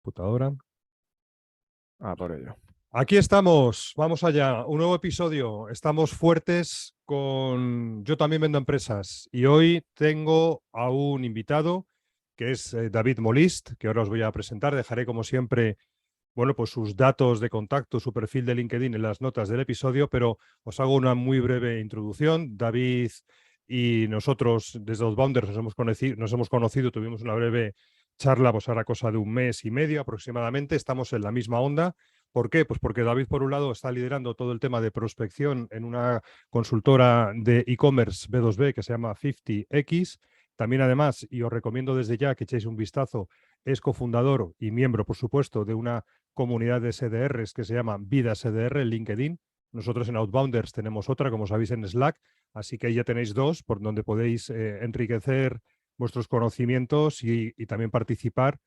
computadora. Por ello. Aquí estamos, vamos allá, un nuevo episodio. Estamos fuertes con Yo también vendo empresas y hoy tengo a un invitado que es David Molist, que ahora os voy a presentar. Dejaré como siempre, bueno, pues sus datos de contacto, su perfil de LinkedIn en las notas del episodio, pero os hago una muy breve introducción. David y nosotros desde Outbounders nos hemos conocido, tuvimos una breve charla, pues ahora cosa de un mes y medio aproximadamente. Estamos en la misma onda. ¿Por qué? Pues porque David, por un lado, está liderando todo el tema de prospección en una consultora de e-commerce B2B que se llama 50X. También, además, y os recomiendo desde ya que echéis un vistazo, es cofundador y miembro, por supuesto, de una comunidad de SDRs que se llama Vida SDR en LinkedIn. Nosotros en Outbounders tenemos otra, como sabéis, en Slack. Así que ahí ya tenéis dos por donde podéis enriquecer vuestros conocimientos y también participar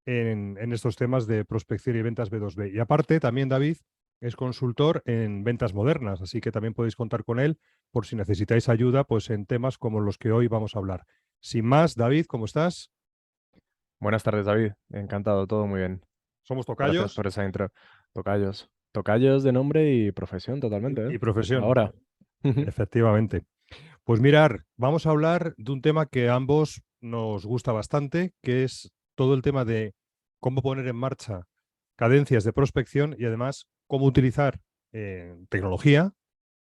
en estos temas de prospección y ventas B2B. Y aparte, también David es consultor en ventas modernas, así que también podéis contar con él por si necesitáis ayuda pues, en temas como los que hoy vamos a hablar. Sin más, David, ¿cómo estás? Buenas tardes, David. Encantado, todo muy bien. ¿Somos Gracias tocayos? por esa intro. Tocayos. Tocayos de nombre y profesión totalmente, ¿eh? Y profesión, Ahora. efectivamente. Pues mirar, vamos a hablar de un tema que a ambos nos gusta bastante, que es todo el tema de cómo poner en marcha cadencias de prospección y además cómo utilizar tecnología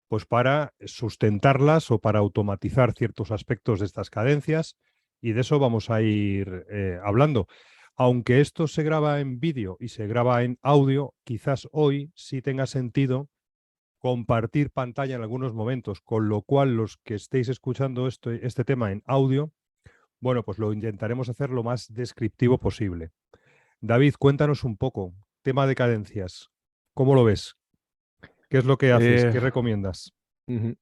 pues para sustentarlas o para automatizar ciertos aspectos de estas cadencias y de eso vamos a ir hablando. Aunque esto se graba en vídeo y se graba en audio, quizás hoy sí tenga sentido compartir pantalla en algunos momentos, con lo cual los que estéis escuchando este tema en audio, bueno, pues lo intentaremos hacer lo más descriptivo posible. David, cuéntanos un poco, tema de cadencias, ¿cómo lo ves? ¿Qué es lo que haces? Eh, ¿Qué recomiendas? ujú.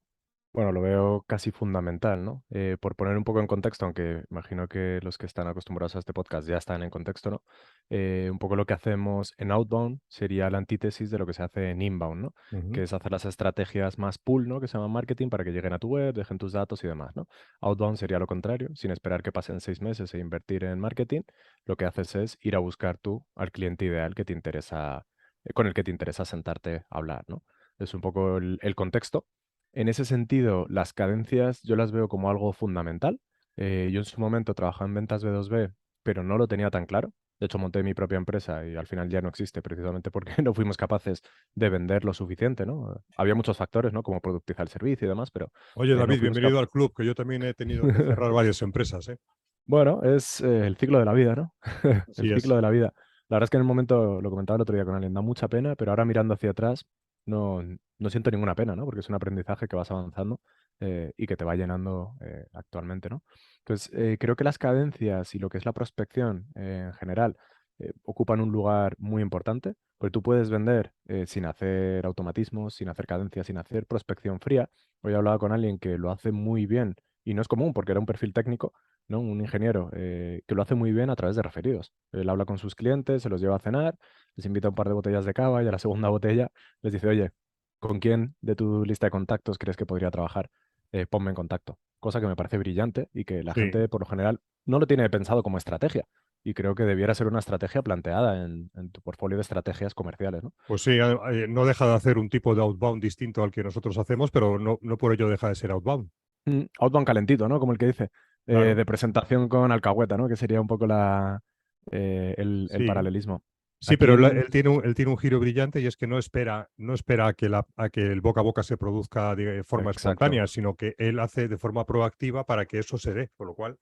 Bueno, lo veo casi fundamental, ¿no? Por poner un poco en contexto, aunque imagino que los que están acostumbrados a este podcast ya están en contexto, ¿no? Un poco lo que hacemos en Outbound sería la antítesis de lo que se hace en Inbound, ¿no? Ujú. Que es hacer las estrategias más pull, ¿no? Que se llaman marketing para que lleguen a tu web, dejen tus datos y demás, ¿no? Outbound sería lo contrario, sin esperar que pasen 6 meses e invertir en marketing, lo que haces es ir a buscar tú al cliente ideal que te interesa, con el que te interesa sentarte a hablar, ¿no? Es un poco el contexto. En ese sentido, las cadencias yo las veo como algo fundamental. Yo en su momento trabajaba en ventas B2B, pero no lo tenía tan claro. De hecho, monté mi propia empresa y al final ya no existe precisamente porque no fuimos capaces de vender lo suficiente, ¿no? Había muchos factores, ¿no? Como productizar el servicio y demás, pero Oye, no David, fuimos bienvenido capaces. al club, que yo también he tenido que cerrar varias empresas, ¿eh? Bueno, es el ciclo de la vida, ¿no? El Así ciclo es. de la vida. La verdad es que en el momento, lo comentaba el otro día con alguien, da mucha pena, pero ahora mirando hacia atrás no siento ninguna pena, ¿no? Porque es un aprendizaje que vas avanzando y que te va llenando actualmente, ¿no? Entonces, creo que las cadencias y lo que es la prospección en general ocupan un lugar muy importante, porque tú puedes vender sin hacer automatismos, sin hacer cadencias, sin hacer prospección fría. Hoy hablaba con alguien que lo hace muy bien y no es común porque era un perfil técnico, ¿no? Un ingeniero que lo hace muy bien a través de referidos. Él habla con sus clientes, se los lleva a cenar, les invita un par de botellas de cava y a la segunda botella les dice, oye, ¿con quién de tu lista de contactos crees que podría trabajar? Ponme en contacto. Cosa que me parece brillante y que la Sí. gente, por lo general, no lo tiene pensado como estrategia. Y creo que debiera ser una estrategia planteada en tu portfolio de estrategias comerciales, ¿no? Pues sí, no deja de hacer un tipo de outbound distinto al que nosotros hacemos, pero no por ello deja de ser outbound. Outbound calentito, ¿no? Como el que dice, Claro. de presentación con alcahueta, ¿no? Que sería un poco el Sí. paralelismo. Sí, Aquí pero en... él tiene un giro brillante y es que no espera a que el boca a boca se produzca de forma Exacto. espontánea, sino que él hace de forma proactiva para que eso se dé, con lo cual,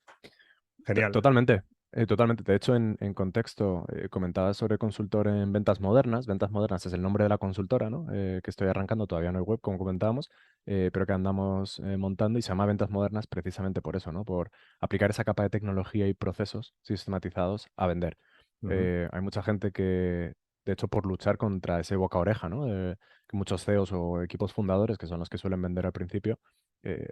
genial. Totalmente, totalmente. De hecho, en contexto, comentaba sobre consultor en ventas modernas. Ventas modernas es el nombre de la consultora, ¿no? Que estoy arrancando, todavía no hay web, como comentábamos, pero que andamos montando y se llama ventas modernas precisamente por eso, ¿no? Por aplicar esa capa de tecnología y procesos sistematizados a vender. Ujú. Hay mucha gente que, de hecho, por luchar contra ese boca a oreja, ¿no? Que muchos CEOs o equipos fundadores, que son los que suelen vender al principio, eh,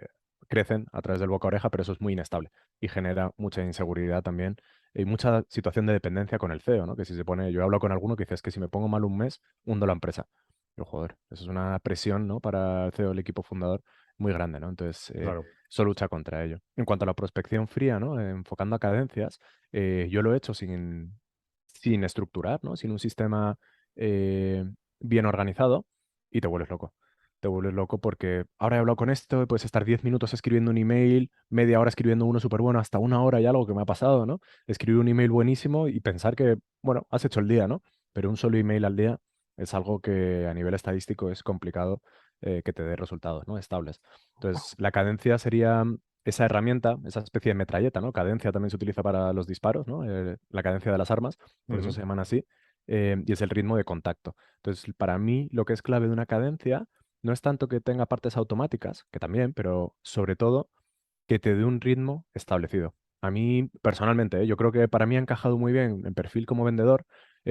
crecen a través del boca a oreja, pero eso es muy inestable y genera mucha inseguridad también y mucha situación de dependencia con el CEO, ¿no? Que si se pone, yo hablo con alguno que dice, es que si me pongo mal un mes, hundo la empresa. Yo, joder, eso es una presión, ¿no? Para el CEO, el equipo fundador, muy grande, ¿no? Entonces, Claro. eso lucha contra ello. En cuanto a la prospección fría, ¿no? Enfocando a cadencias, yo lo he hecho sin estructurar, ¿no? Sin un sistema eh, bien organizado y te vuelves loco. Te vuelves loco porque ahora he hablado con esto, puedes estar 10 minutos escribiendo un email, media hora escribiendo uno súper bueno, hasta una hora y algo que me ha pasado, ¿no? Escribir un email buenísimo y pensar que, bueno, has hecho el día, ¿no? Pero un solo email al día es algo que a nivel estadístico es complicado que te dé resultados, ¿no? Estables. Entonces, la cadencia sería esa herramienta, esa especie de metralleta, ¿no? Cadencia también se utiliza para los disparos, ¿no? La cadencia de las armas, por eso Ujú. se llaman así, y es el ritmo de contacto. Entonces, para mí, lo que es clave de una cadencia no es tanto que tenga partes automáticas, que también, pero sobre todo que te dé un ritmo establecido. A mí, personalmente, yo creo que para mí ha encajado muy bien en perfil como vendedor,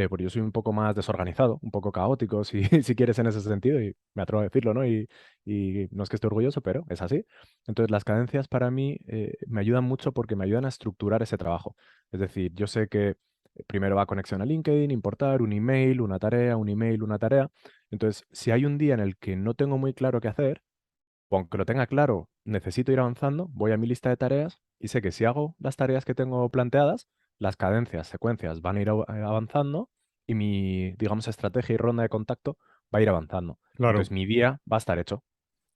porque yo soy un poco más desorganizado, un poco caótico, si, si quieres en ese sentido, y me atrevo a decirlo, ¿no? Y no es que esté orgulloso, pero es así. Entonces, las cadencias para mí me ayudan mucho porque me ayudan a estructurar ese trabajo. Es decir, yo sé que primero va conexión a LinkedIn, importar un email, una tarea, un email, una tarea. Entonces, si hay un día en el que no tengo muy claro qué hacer, o aunque lo tenga claro, necesito ir avanzando, voy a mi lista de tareas y sé que si hago las tareas que tengo planteadas, las cadencias, secuencias van a ir avanzando y mi, digamos, estrategia y ronda de contacto va a ir avanzando. Entonces Claro, mi día va a estar hecho.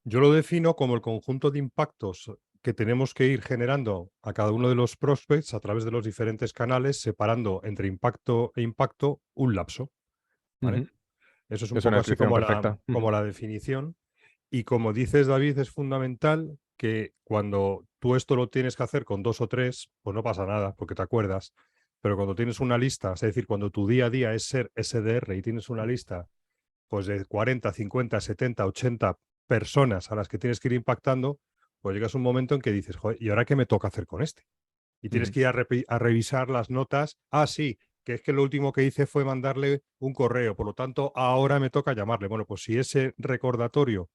yo lo defino como el conjunto de impactos que tenemos que ir generando a cada uno de los prospects a través de los diferentes canales, separando entre impacto e impacto un lapso, ¿vale? Ujú. Eso es un Es una poco así descripción como la, perfecta. como Ujú. la definición. Y como dices, David, es fundamental que cuando tú esto lo tienes que hacer con dos o tres, pues no pasa nada, porque te acuerdas. Pero cuando tienes una lista, es decir, cuando tu día a día es ser SDR y tienes una lista pues de 40, 50, 70, 80 personas a las que tienes que ir impactando, pues llegas un momento en que dices, joder, ¿y ahora qué me toca hacer con este? Y tienes Ujú. que ir a revisar las notas. Ah, sí, que es que lo último que hice fue mandarle un correo, por lo tanto, ahora me toca llamarle. Bueno, pues si ese recordatorio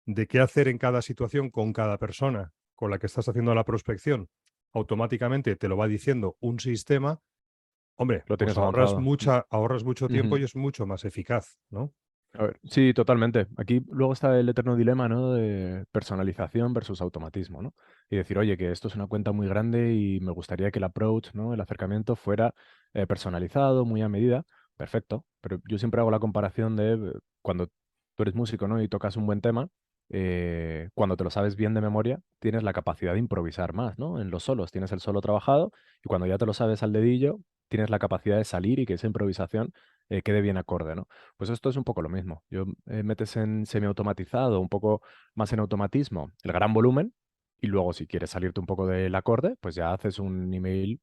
de qué hacer en cada situación con cada persona con la que estás haciendo la prospección, automáticamente te lo va diciendo un sistema, hombre, Lo pues tienes avanzado. ahorras mucho tiempo Ujú. y es mucho más eficaz, ¿no? A ver, sí, totalmente. Aquí luego está el eterno dilema, ¿no? De personalización versus automatismo, ¿no? Y decir, oye, que esto es una cuenta muy grande y me gustaría que el approach, ¿no? El acercamiento fuera personalizado, muy a medida. Perfecto. Pero yo siempre hago la comparación de cuando tú eres músico, ¿no? Y tocas un buen tema, cuando te lo sabes bien de memoria, tienes la capacidad de improvisar más, ¿no? En los solos tienes el solo trabajado y cuando ya te lo sabes al dedillo, tienes la capacidad de salir y que esa improvisación quede bien acorde, ¿no? Pues esto es un poco lo mismo. Yo metes en semiautomatizado, un poco más en automatismo, el gran volumen, y luego si quieres salirte un poco del acorde, pues ya haces un email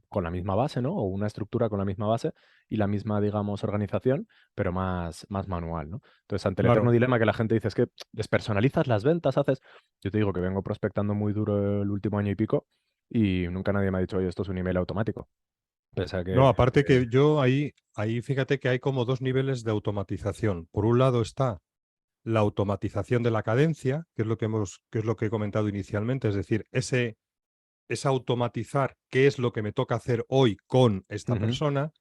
con la misma base, ¿no? O una estructura con la misma base y la misma, digamos, organización, pero más manual, ¿no? Entonces, ante el eterno Claro. dilema que la gente dice es que despersonalizas las ventas, haces. Yo te digo que vengo prospectando muy duro el último año y pico y nunca nadie me ha dicho, oye, esto es un email automático. Pese a No, que aparte que yo ahí fíjate que hay como dos niveles de automatización. Por un lado está la automatización de la cadencia, que es lo que es lo que he comentado inicialmente, es decir, es automatizar qué es lo que me toca hacer hoy con esta Ujú. persona.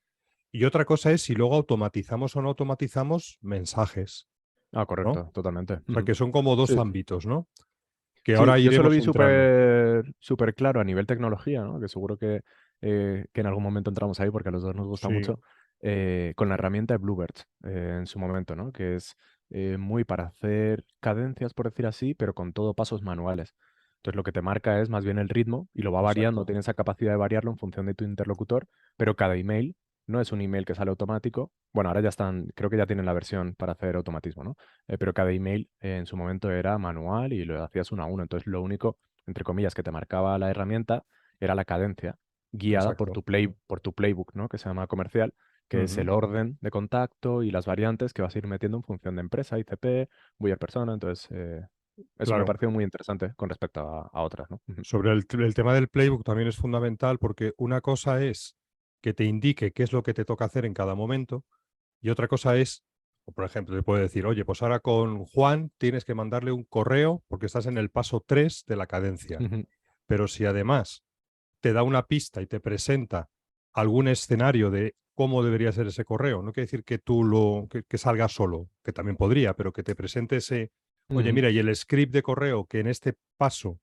Y otra cosa es si luego automatizamos o no automatizamos mensajes, Ah, ¿no? correcto, totalmente. O sea, Ujú. que son como dos Sí. ámbitos, ¿no? Que Sí, ahora yo eso lo iremos vi entrando. súper claro a nivel tecnología, ¿no? Que seguro que en algún momento entramos ahí porque a los dos nos gusta Sí, mucho, con la herramienta de Bluebird en su momento, ¿no? Que es muy para hacer cadencias, por decir así, pero con todo pasos manuales. Entonces lo que te marca es más bien el ritmo y lo va variando, exacto. tiene esa capacidad de variarlo en función de tu interlocutor, pero cada email no es un email que sale automático. Bueno, ahora ya están, creo que ya tienen la versión para hacer automatismo, ¿no? Pero cada email en su momento era manual y lo hacías uno a uno. Entonces, lo único, entre comillas, que te marcaba la herramienta era la cadencia guiada por Exacto. por tu playbook, ¿no? Que se llama comercial, que es Ujú. el orden de contacto y las variantes que vas a ir metiendo en función de empresa, ICP, buyer persona. Entonces, eso me Claro. pareció muy interesante con respecto a otras, ¿no? Ujú. Sobre el tema del playbook también es fundamental porque una cosa es que te indique qué es lo que te toca hacer en cada momento y otra cosa es, o por ejemplo, te puede decir, oye, pues ahora con Juan tienes que mandarle un correo porque estás en el paso 3 de la cadencia. Ujú. Pero si además te da una pista y te presenta algún escenario de cómo debería ser ese correo, no quiere decir que que salga solo, que también podría, pero que te presente ese, oye, Ujú. mira, y el script de correo que en este paso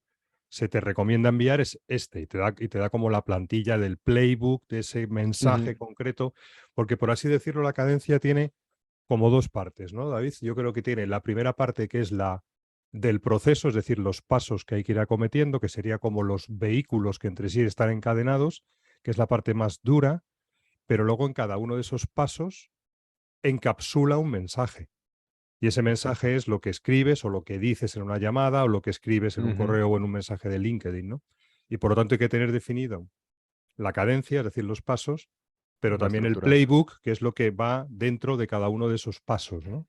se te recomienda enviar es este, y te da como la plantilla del playbook de ese Ujú. mensaje concreto, porque por así decirlo, la cadencia tiene como dos partes, ¿no, David? Yo creo que tiene la primera parte que es la del proceso, es decir, los pasos que hay que ir acometiendo, que sería como los vehículos que entre sí están encadenados, que es la parte más dura, pero luego en cada uno de esos pasos encapsula un mensaje. Y ese mensaje es lo que escribes o lo que dices en una llamada o lo que escribes en un Ujú. correo o en un mensaje de LinkedIn, ¿no? Y por lo tanto hay que tener definido la cadencia, es decir, los pasos, pero La también el estructura. playbook, que es lo que va dentro de cada uno de esos pasos, ¿no?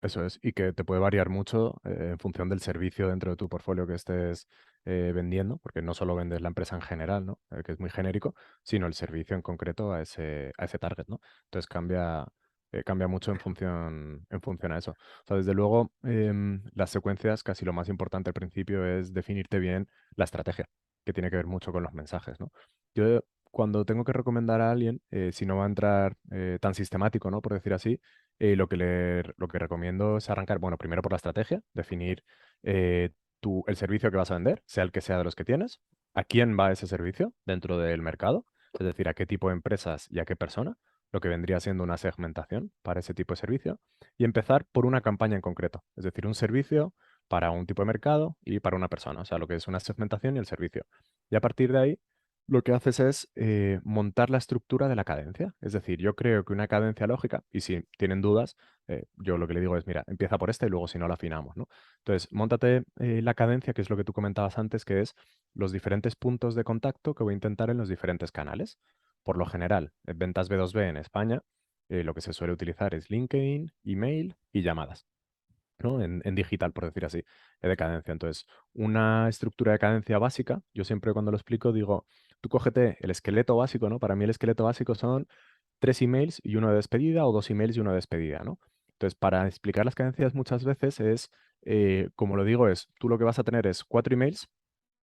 Eso es, y que te puede variar mucho en función del servicio dentro de tu portfolio que estés vendiendo, porque no solo vendes la empresa en general, ¿no? Que es muy genérico, sino el servicio en concreto a ese target, ¿no? Entonces cambia mucho en función a eso. O sea, desde luego, las secuencias, casi lo más importante al principio es definirte bien la estrategia, que tiene que ver mucho con los mensajes, ¿no? Yo cuando tengo que recomendar a alguien, si no va a entrar tan sistemático, ¿no? Por decir así, lo que recomiendo es arrancar, bueno, primero por la estrategia, definir eh, el servicio que vas a vender, sea el que sea de los que tienes, a quién va ese servicio dentro del mercado, es decir, a qué tipo de empresas y a qué persona, lo que vendría siendo una segmentación para ese tipo de servicio, y empezar por una campaña en concreto, es decir, un servicio para un tipo de mercado y para una persona, o sea, lo que es una segmentación y el servicio. Y a partir de ahí, lo que haces es montar la estructura de la cadencia. Es decir, yo creo que una cadencia lógica, y si tienen dudas, yo lo que le digo es, mira, empieza por esta y luego si no la afinamos, ¿no? Entonces, móntate la cadencia, que es lo que tú comentabas antes, que es los diferentes puntos de contacto que voy a intentar en los diferentes canales. Por lo general, en ventas B2B en España, lo que se suele utilizar es LinkedIn, email y llamadas. ¿No? En digital, por decir así, de cadencia. Entonces, una estructura de cadencia básica, yo siempre cuando lo explico digo, tú cógete el esqueleto básico, ¿no? Para mí el esqueleto básico son 3 emails y uno de despedida o 2 emails y uno de despedida, ¿no? Entonces, para explicar las cadencias muchas veces es, como lo digo, es, tú lo que vas a tener es 4 emails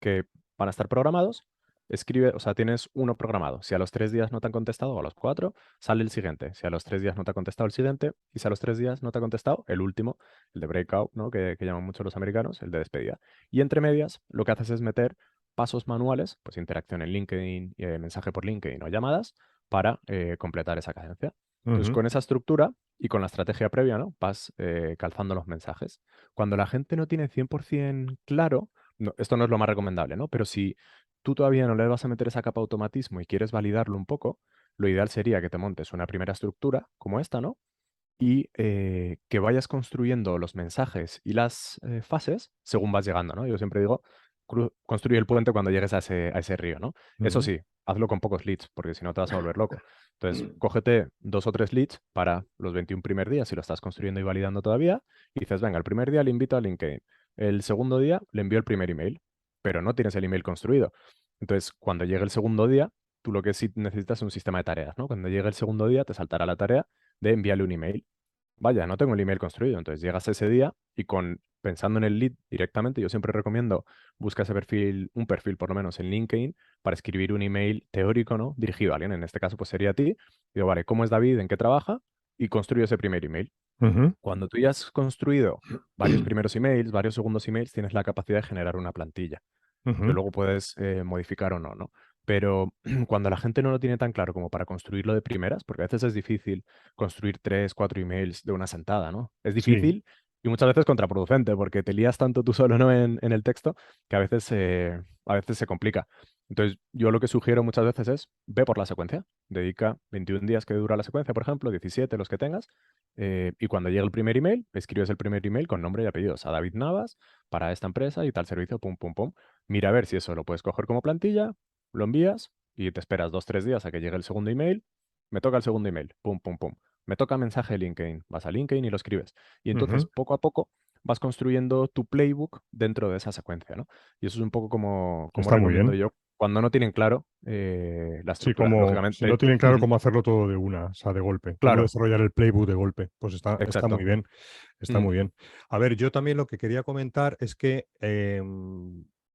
que van a estar programados. Escribe, o sea, tienes uno programado. Si a los 3 días no te han contestado, o a los 4, sale el siguiente. Si a los 3 días no te ha contestado, el siguiente. Y si a los 3 días no te ha contestado, el último, el de breakout, ¿no? Que llaman mucho los americanos, el de despedida. Y entre medias, lo que haces es meter pasos manuales, pues interacción en LinkedIn, mensaje por LinkedIn o llamadas, para completar esa cadencia. Entonces, Ujú. con esa estructura y con la estrategia previa, ¿no? Vas calzando los mensajes. Cuando la gente no tiene 100% claro, esto no es lo más recomendable, ¿no? Pero si tú todavía no le vas a meter esa capa de automatismo y quieres validarlo un poco, lo ideal sería que te montes una primera estructura como esta, ¿no? Y que vayas construyendo los mensajes y las fases según vas llegando, ¿no? Yo siempre digo, construye el puente cuando llegues a ese río, ¿no? Eso Ujú. sí, hazlo con pocos leads, porque si no te vas a volver loco. Entonces, cógete 2 o 3 leads para los 21 primer días si lo estás construyendo y validando todavía, y dices, venga, el primer día le invito a LinkedIn, el segundo día le envío el primer email, pero no tienes el email construido. Entonces, cuando llegue el segundo día, tú lo que sí necesitas es un sistema de tareas, ¿no? Cuando llegue el segundo día, te saltará la tarea de enviarle un email. Vaya, no tengo el email construido. Entonces llegas a ese día y pensando en el lead directamente, yo siempre recomiendo busca ese perfil, un perfil por lo menos en LinkedIn, para escribir un email teórico, ¿no? Dirigido a alguien. En este caso, pues sería a ti. Digo, vale, ¿cómo es David? ¿En qué trabaja? Y construyo ese primer email. Ujú. Cuando tú ya has construido varios primeros emails, varios segundos emails, tienes la capacidad de generar una plantilla que Ujú. luego puedes modificar o no, ¿no? Pero cuando la gente no lo tiene tan claro como para construirlo de primeras, porque a veces es difícil construir 3, 4 emails de una sentada, ¿no? Es Sí. difícil y muchas veces contraproducente, porque te lías tanto tú solo, ¿no? En el texto, que a veces se complica. Entonces, yo lo que sugiero muchas veces es, ve por la secuencia, dedica 21 días que dura la secuencia, por ejemplo, 17 los que tengas, y cuando llegue el primer email, escribes el primer email con nombre y apellidos a David Navas para esta empresa y tal servicio, pum, pum, pum. Mira a ver si eso lo puedes coger como plantilla, lo envías y te esperas 2, 3 días a que llegue el segundo email. Me toca el segundo email, pum, pum, pum. Me toca mensaje de LinkedIn. Vas a LinkedIn y lo escribes. Y entonces, Ujú. poco a poco, vas construyendo tu playbook dentro de esa secuencia, ¿no? Y eso es un poco como Está muy recomiendo bien. yo cuando no tienen claro la Sí, estructura. como si no Lógicamente, tienen claro ujú, cómo hacerlo todo de una, o sea, de golpe, cómo claro, desarrollar el playbook de golpe, pues está muy exacto. bien, está Mm, muy bien. A ver, yo también lo que quería comentar es que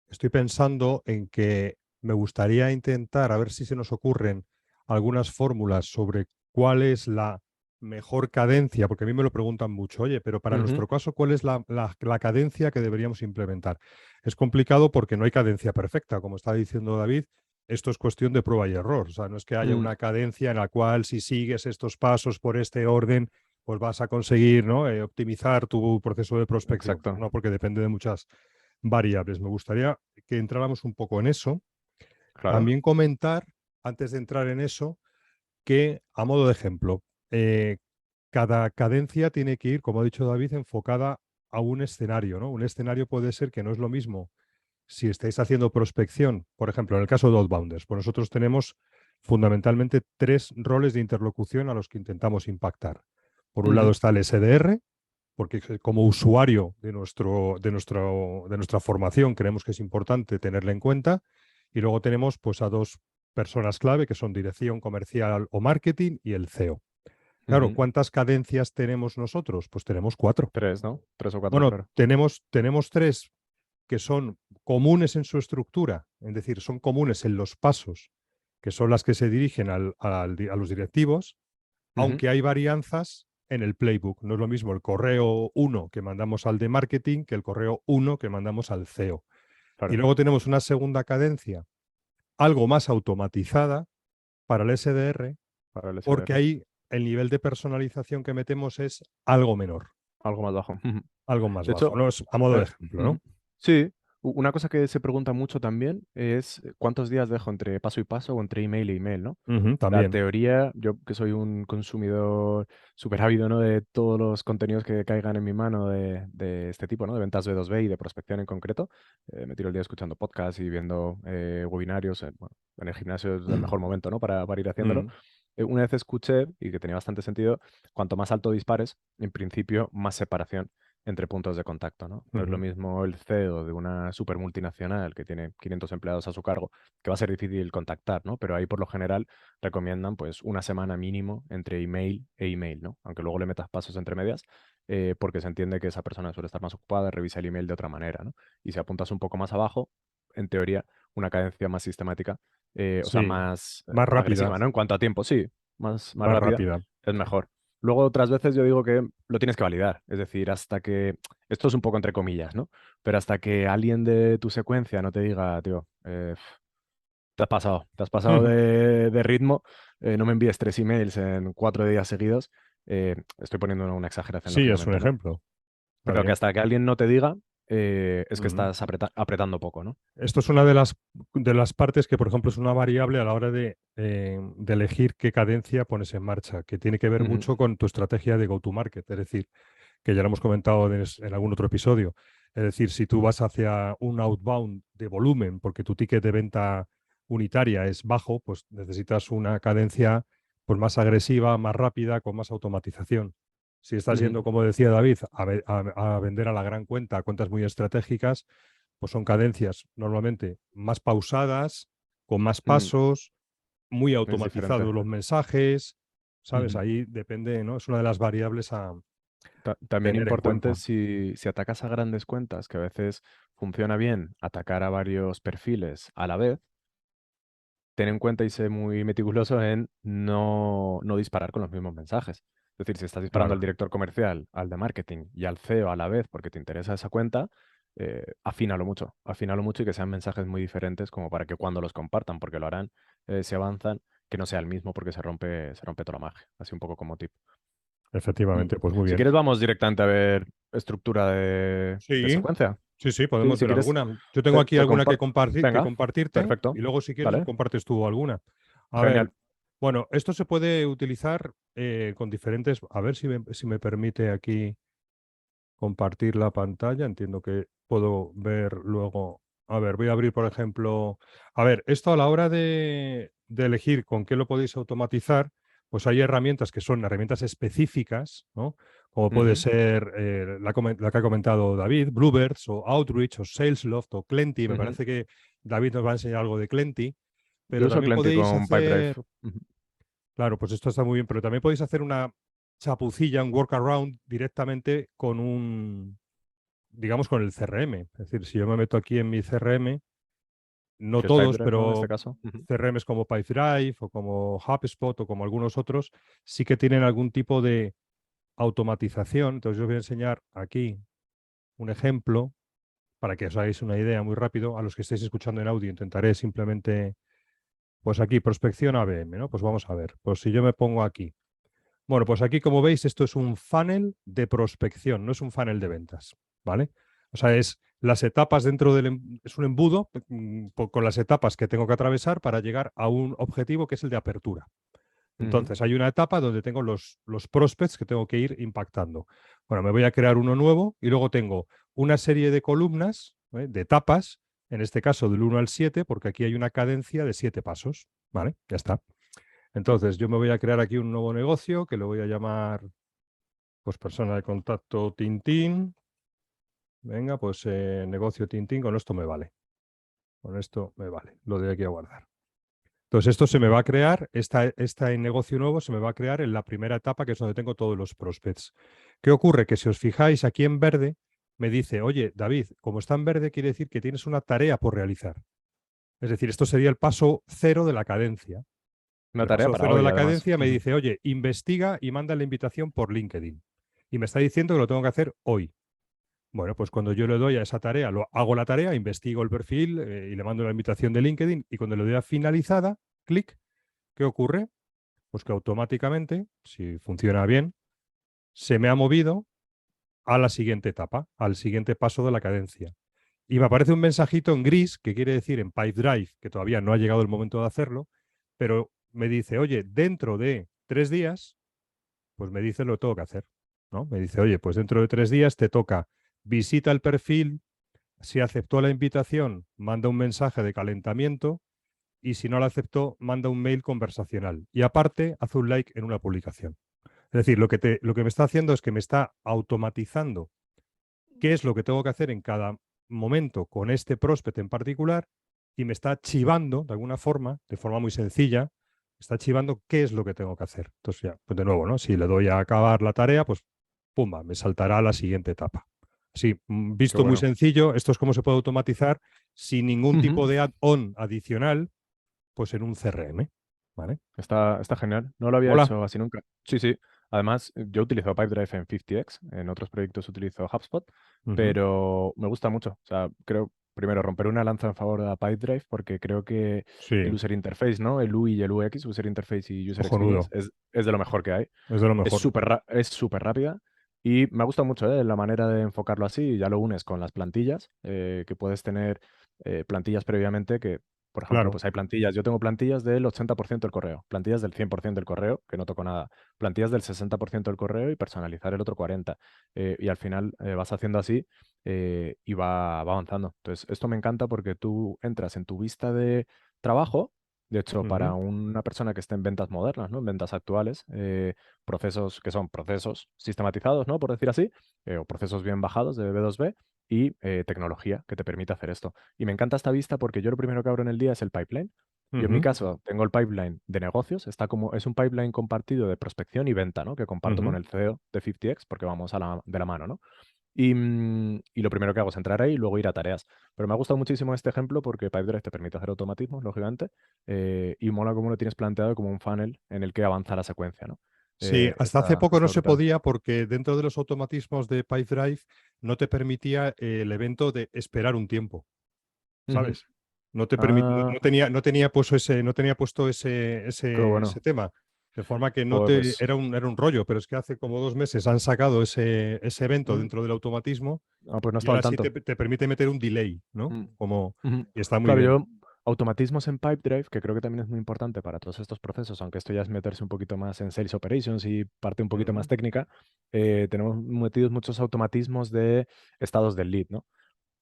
estoy pensando en que me gustaría intentar, a ver si se nos ocurren algunas fórmulas sobre cuál es la mejor cadencia? Porque a mí me lo preguntan mucho, oye, pero para Ujú. nuestro caso, ¿cuál es la cadencia que deberíamos implementar? Es complicado porque no hay cadencia perfecta, como está diciendo David. Esto es cuestión de prueba y error. O sea, no es que haya Mm, una cadencia en la cual si sigues estos pasos por este orden, pues vas a conseguir, ¿no? Optimizar tu proceso de prospección. exacto, No, porque depende de muchas variables. Me gustaría que entráramos un poco en eso. claro. También comentar, antes de entrar en eso, que a modo de ejemplo, eh, cada cadencia tiene que ir, como ha dicho David, enfocada a un escenario, ¿no? Un escenario puede ser que no es lo mismo si estáis haciendo prospección, por ejemplo, en el caso de Outbounders, pues nosotros tenemos fundamentalmente tres roles de interlocución a los que intentamos impactar. Por un lado Ujú, está el SDR, porque como usuario de nuestra formación creemos que es importante tenerla en cuenta. Y luego tenemos pues a dos personas clave que son dirección comercial o marketing y el CEO. Claro, ujú. ¿cuántas cadencias tenemos nosotros? Pues tenemos cuatro. Tres, ¿no? Tres o cuatro, Bueno, claro. tenemos tres que son comunes en su estructura, es decir, son comunes en los pasos, que son las que se dirigen a los directivos, Ujú, aunque hay varianzas en el playbook. No es lo mismo el correo uno que mandamos al de marketing que el correo uno que mandamos al CEO. Y claro, luego tenemos una segunda cadencia, algo más automatizada para el SDR, para el porque SDR. ahí el nivel de personalización que metemos es algo menor, Algo más bajo. Ujú. algo más De bajo, hecho, ¿no? Es a modo de eh, ejemplo, ujú. ¿no? Sí, una cosa que se pregunta mucho también es cuántos días dejo entre paso y paso o entre email e email, ¿no? Ujú, La también. teoría, yo que soy un consumidor súper ávido, ¿no? De todos los contenidos que caigan en mi mano de este tipo, ¿no? De ventas B2B y de prospección en concreto. Me tiro el día escuchando podcasts y viendo webinarios. Bueno, en el gimnasio es el mejor momento, ¿no? Para ir haciéndolo. Mm, Una vez escuché, y que tenía bastante sentido, cuanto más alto dispares, en principio, más separación entre puntos de contacto, ¿no? No es lo ujú, mismo el CEO de una super multinacional que tiene 500 empleados a su cargo, que va a ser difícil contactar, ¿no? Pero ahí por lo general recomiendan pues una semana mínimo entre email e email, ¿no? Aunque luego le metas pasos entre medias, porque se entiende que esa persona suele estar más ocupada, revisa el email de otra manera, ¿no? Y si apuntas un poco más abajo, en teoría, una cadencia más sistemática, o sea, sí, más más rápida, agresiva, ¿no? En cuanto a tiempo, sí, más más rápida, rápida. es mejor. Luego, otras veces yo digo que lo tienes que validar, es decir, hasta que, esto es un poco entre comillas, ¿no? Pero hasta que alguien de tu secuencia no te diga, tío, te has pasado Ujú. de ritmo, no me envíes 3 emails en 4 días seguidos. Estoy poniendo una exageración, Sí, es un lógicamente, ¿no? ejemplo. Está Pero que bien. hasta que alguien no te diga, es que Ujú. estás apretando poco, ¿no? Esto es una de las partes que, por ejemplo, es una variable a la hora de elegir qué cadencia pones en marcha, que tiene que ver Ujú, mucho con tu estrategia de go-to-market, es decir, que ya lo hemos comentado en algún otro episodio. Es decir, si tú vas hacia un outbound de volumen, porque tu ticket de venta unitaria es bajo, pues necesitas una cadencia pues, más agresiva, más rápida, con más automatización. Si estás ujú, yendo, como decía David, a vender a la gran cuenta, a cuentas muy estratégicas, pues son cadencias normalmente más pausadas, con más mm, pasos, muy es diferente. automatizados los mensajes, ¿sabes? Ujú. Ahí depende, ¿no? Es una de las variables a También tener en importante cuenta. si atacas a grandes cuentas, que a veces funciona bien atacar a varios perfiles a la vez, ten en cuenta y sé muy meticuloso en no disparar con los mismos mensajes. Es decir, si estás disparando al Claro, director comercial, al de marketing y al CEO a la vez porque te interesa esa cuenta, afínalo mucho y que sean mensajes muy diferentes como para que cuando los compartan, porque lo harán, si avanzan, que no sea el mismo porque se rompe toda la magia. Así un poco como tip. Mm. efectivamente, pues muy Si bien. quieres, vamos directamente a ver estructura de Sí, secuencia. sí, sí, Sí, podemos si ver quieres, alguna. Yo tengo te, aquí te alguna que comparto. que Venga, compartirte y perfecto. luego si quieres me Dale, compartes tú alguna. A ver, genial. bueno, esto se puede utilizar con diferentes, a ver si me permite aquí compartir la pantalla. Entiendo que puedo ver luego. A ver, voy a abrir, por ejemplo. A ver, esto a la hora de elegir con qué lo podéis automatizar, pues hay herramientas que son herramientas específicas, ¿no? Como puede Ujú, ser la que ha comentado David, Bluebirds o Outreach o Salesloft o Clenty. Me ujú. parece que David nos va a enseñar algo de Clenty, Yo pero uso también Plenty podéis con Pipedrive. hacer, Ujú, claro, pues esto está muy bien, pero también podéis hacer una chapucilla, un workaround directamente con digamos, con el CRM. Es decir, si yo me meto aquí en mi CRM, no que es todos, Pipedrive, ¿no? En este pero caso. Ujú. CRMs como Pipedrive o como HubSpot o como algunos otros sí que tienen algún tipo de automatización. Entonces yo os voy a enseñar aquí un ejemplo para que os hagáis una idea muy rápido. A los que estéis escuchando en audio intentaré simplemente, pues aquí, prospección ABM, ¿no? Pues vamos a ver. Pues si yo me pongo aquí. Bueno, pues aquí como veis esto es un funnel de prospección, no es un funnel de ventas, ¿vale? O sea, es las etapas dentro es un embudo con las etapas que tengo que atravesar para llegar a un objetivo que es el de apertura. Ujú. Entonces, hay una etapa donde tengo los prospects que tengo que ir impactando. Bueno, me voy a crear uno nuevo y luego tengo una serie de columnas, de etapas, en este caso del 1 al 7, porque aquí hay una cadencia de 7 pasos. ¿Vale? Ya está. Entonces, yo me voy a crear aquí un nuevo negocio que lo voy a llamar, pues, persona de contacto Tintín. Venga, pues negocio Tintín, con esto me vale. Con esto me vale. Lo de aquí a guardar. Entonces, esto se me va a crear, esta en negocio nuevo se me va a crear en la primera etapa, que es donde tengo todos los prospects. ¿Qué ocurre? Que si os fijáis aquí en verde, me dice, oye, David, como está en verde, quiere decir que tienes una tarea por realizar. Es decir, esto sería el paso cero de la cadencia. Una El tarea paso para cero de hoy, la además. cadencia me Ujú. dice, oye, investiga y manda la invitación por LinkedIn. Y me está diciendo que lo tengo que hacer hoy. Bueno, pues cuando yo le doy a esa tarea, lo hago la tarea, investigo el perfil y le mando la invitación de LinkedIn y cuando le doy a finalizada, clic, ¿qué ocurre? Pues que automáticamente, si funciona bien, se me ha movido a la siguiente etapa, al siguiente paso de la cadencia. Y me aparece un mensajito en gris, que quiere decir en Pipedrive, que todavía no ha llegado el momento de hacerlo, pero me dice, oye, dentro de 3 días, pues me dice lo que tengo que hacer, ¿no? Me dice, oye, pues dentro de 3 días te toca, visita el perfil, si aceptó la invitación, manda un mensaje de calentamiento y si no la aceptó, manda un mail conversacional. Y aparte, hace un like en una publicación. Es decir, lo que me está haciendo es que me está automatizando qué es lo que tengo que hacer en cada momento con este prospect en particular y me está chivando de alguna forma, de forma muy sencilla, me está chivando qué es lo que tengo que hacer. Entonces ya, pues de nuevo, ¿no? Si le doy a acabar la tarea, pues pumba, me saltará a la siguiente etapa. Sí, Qué visto muy bueno. sencillo, esto es cómo se puede automatizar sin ningún Ujú. tipo de add-on adicional, pues en un CRM, ¿vale? Está genial. No lo había Hola. hecho así nunca. Sí, sí. Además, yo utilizo Pipedrive en 50x. En otros proyectos utilizo HubSpot, Ujú. pero me gusta mucho. O sea, creo, primero, romper una lanza en favor de Pipedrive porque creo que el Sí, user interface, ¿no? El UI y el UX, user interface y user experience, cojonudo, es de lo mejor que hay. es de lo Es mejor. súper rápida y me gusta mucho, la manera de enfocarlo así. Ya lo unes con las plantillas, que puedes tener plantillas previamente que, por ejemplo, Claro, pues hay plantillas. Yo tengo plantillas del 80% del correo, plantillas del 100% del correo, que no toco nada, plantillas del 60% del correo y personalizar el otro 40%. Y al final vas haciendo así y va avanzando. Entonces, esto me encanta porque tú entras en tu vista de trabajo. De hecho, para ujú, una persona que esté en ventas modernas, ¿no? En ventas actuales, procesos que son procesos sistematizados, ¿no? Por decir así, o procesos bien bajados de B2B y tecnología que te permite hacer esto. Y me encanta esta vista porque yo lo primero que abro en el día es el pipeline. Yo en mi ujú, caso tengo el pipeline de negocios, es un pipeline compartido de prospección y venta, ¿no? Que comparto con ujú. el CEO de 50x porque vamos de la mano, ¿no? Y lo primero que hago es entrar ahí y luego ir a tareas. Pero me ha gustado muchísimo este ejemplo porque Pipedrive te permite hacer automatismos, lógicamente, y mola cómo lo tienes planteado como un funnel en el que avanza la secuencia, ¿no? Sí, hasta hace poco no Está se brutal. podía porque dentro de los automatismos de Pipedrive no te permitía el evento de esperar un tiempo, Ujú. ¿sabes? No Ah, tenía, no tenía puesto qué ese bueno. tema. De forma que no Joder, te, pues, era un rollo, pero es que hace como 2 meses han sacado ese evento mm, dentro del automatismo pues no y estaba ahora al sí tanto. te permite meter un delay, ¿no? Mm, Como, ujú. y está muy Claro, bien. yo automatismos en Pipedrive, que creo que también es muy importante para todos estos procesos, aunque esto ya es meterse un poquito más en Sales Operations y parte un poquito más Ujú. técnica, tenemos metidos muchos automatismos de estados del lead, ¿no?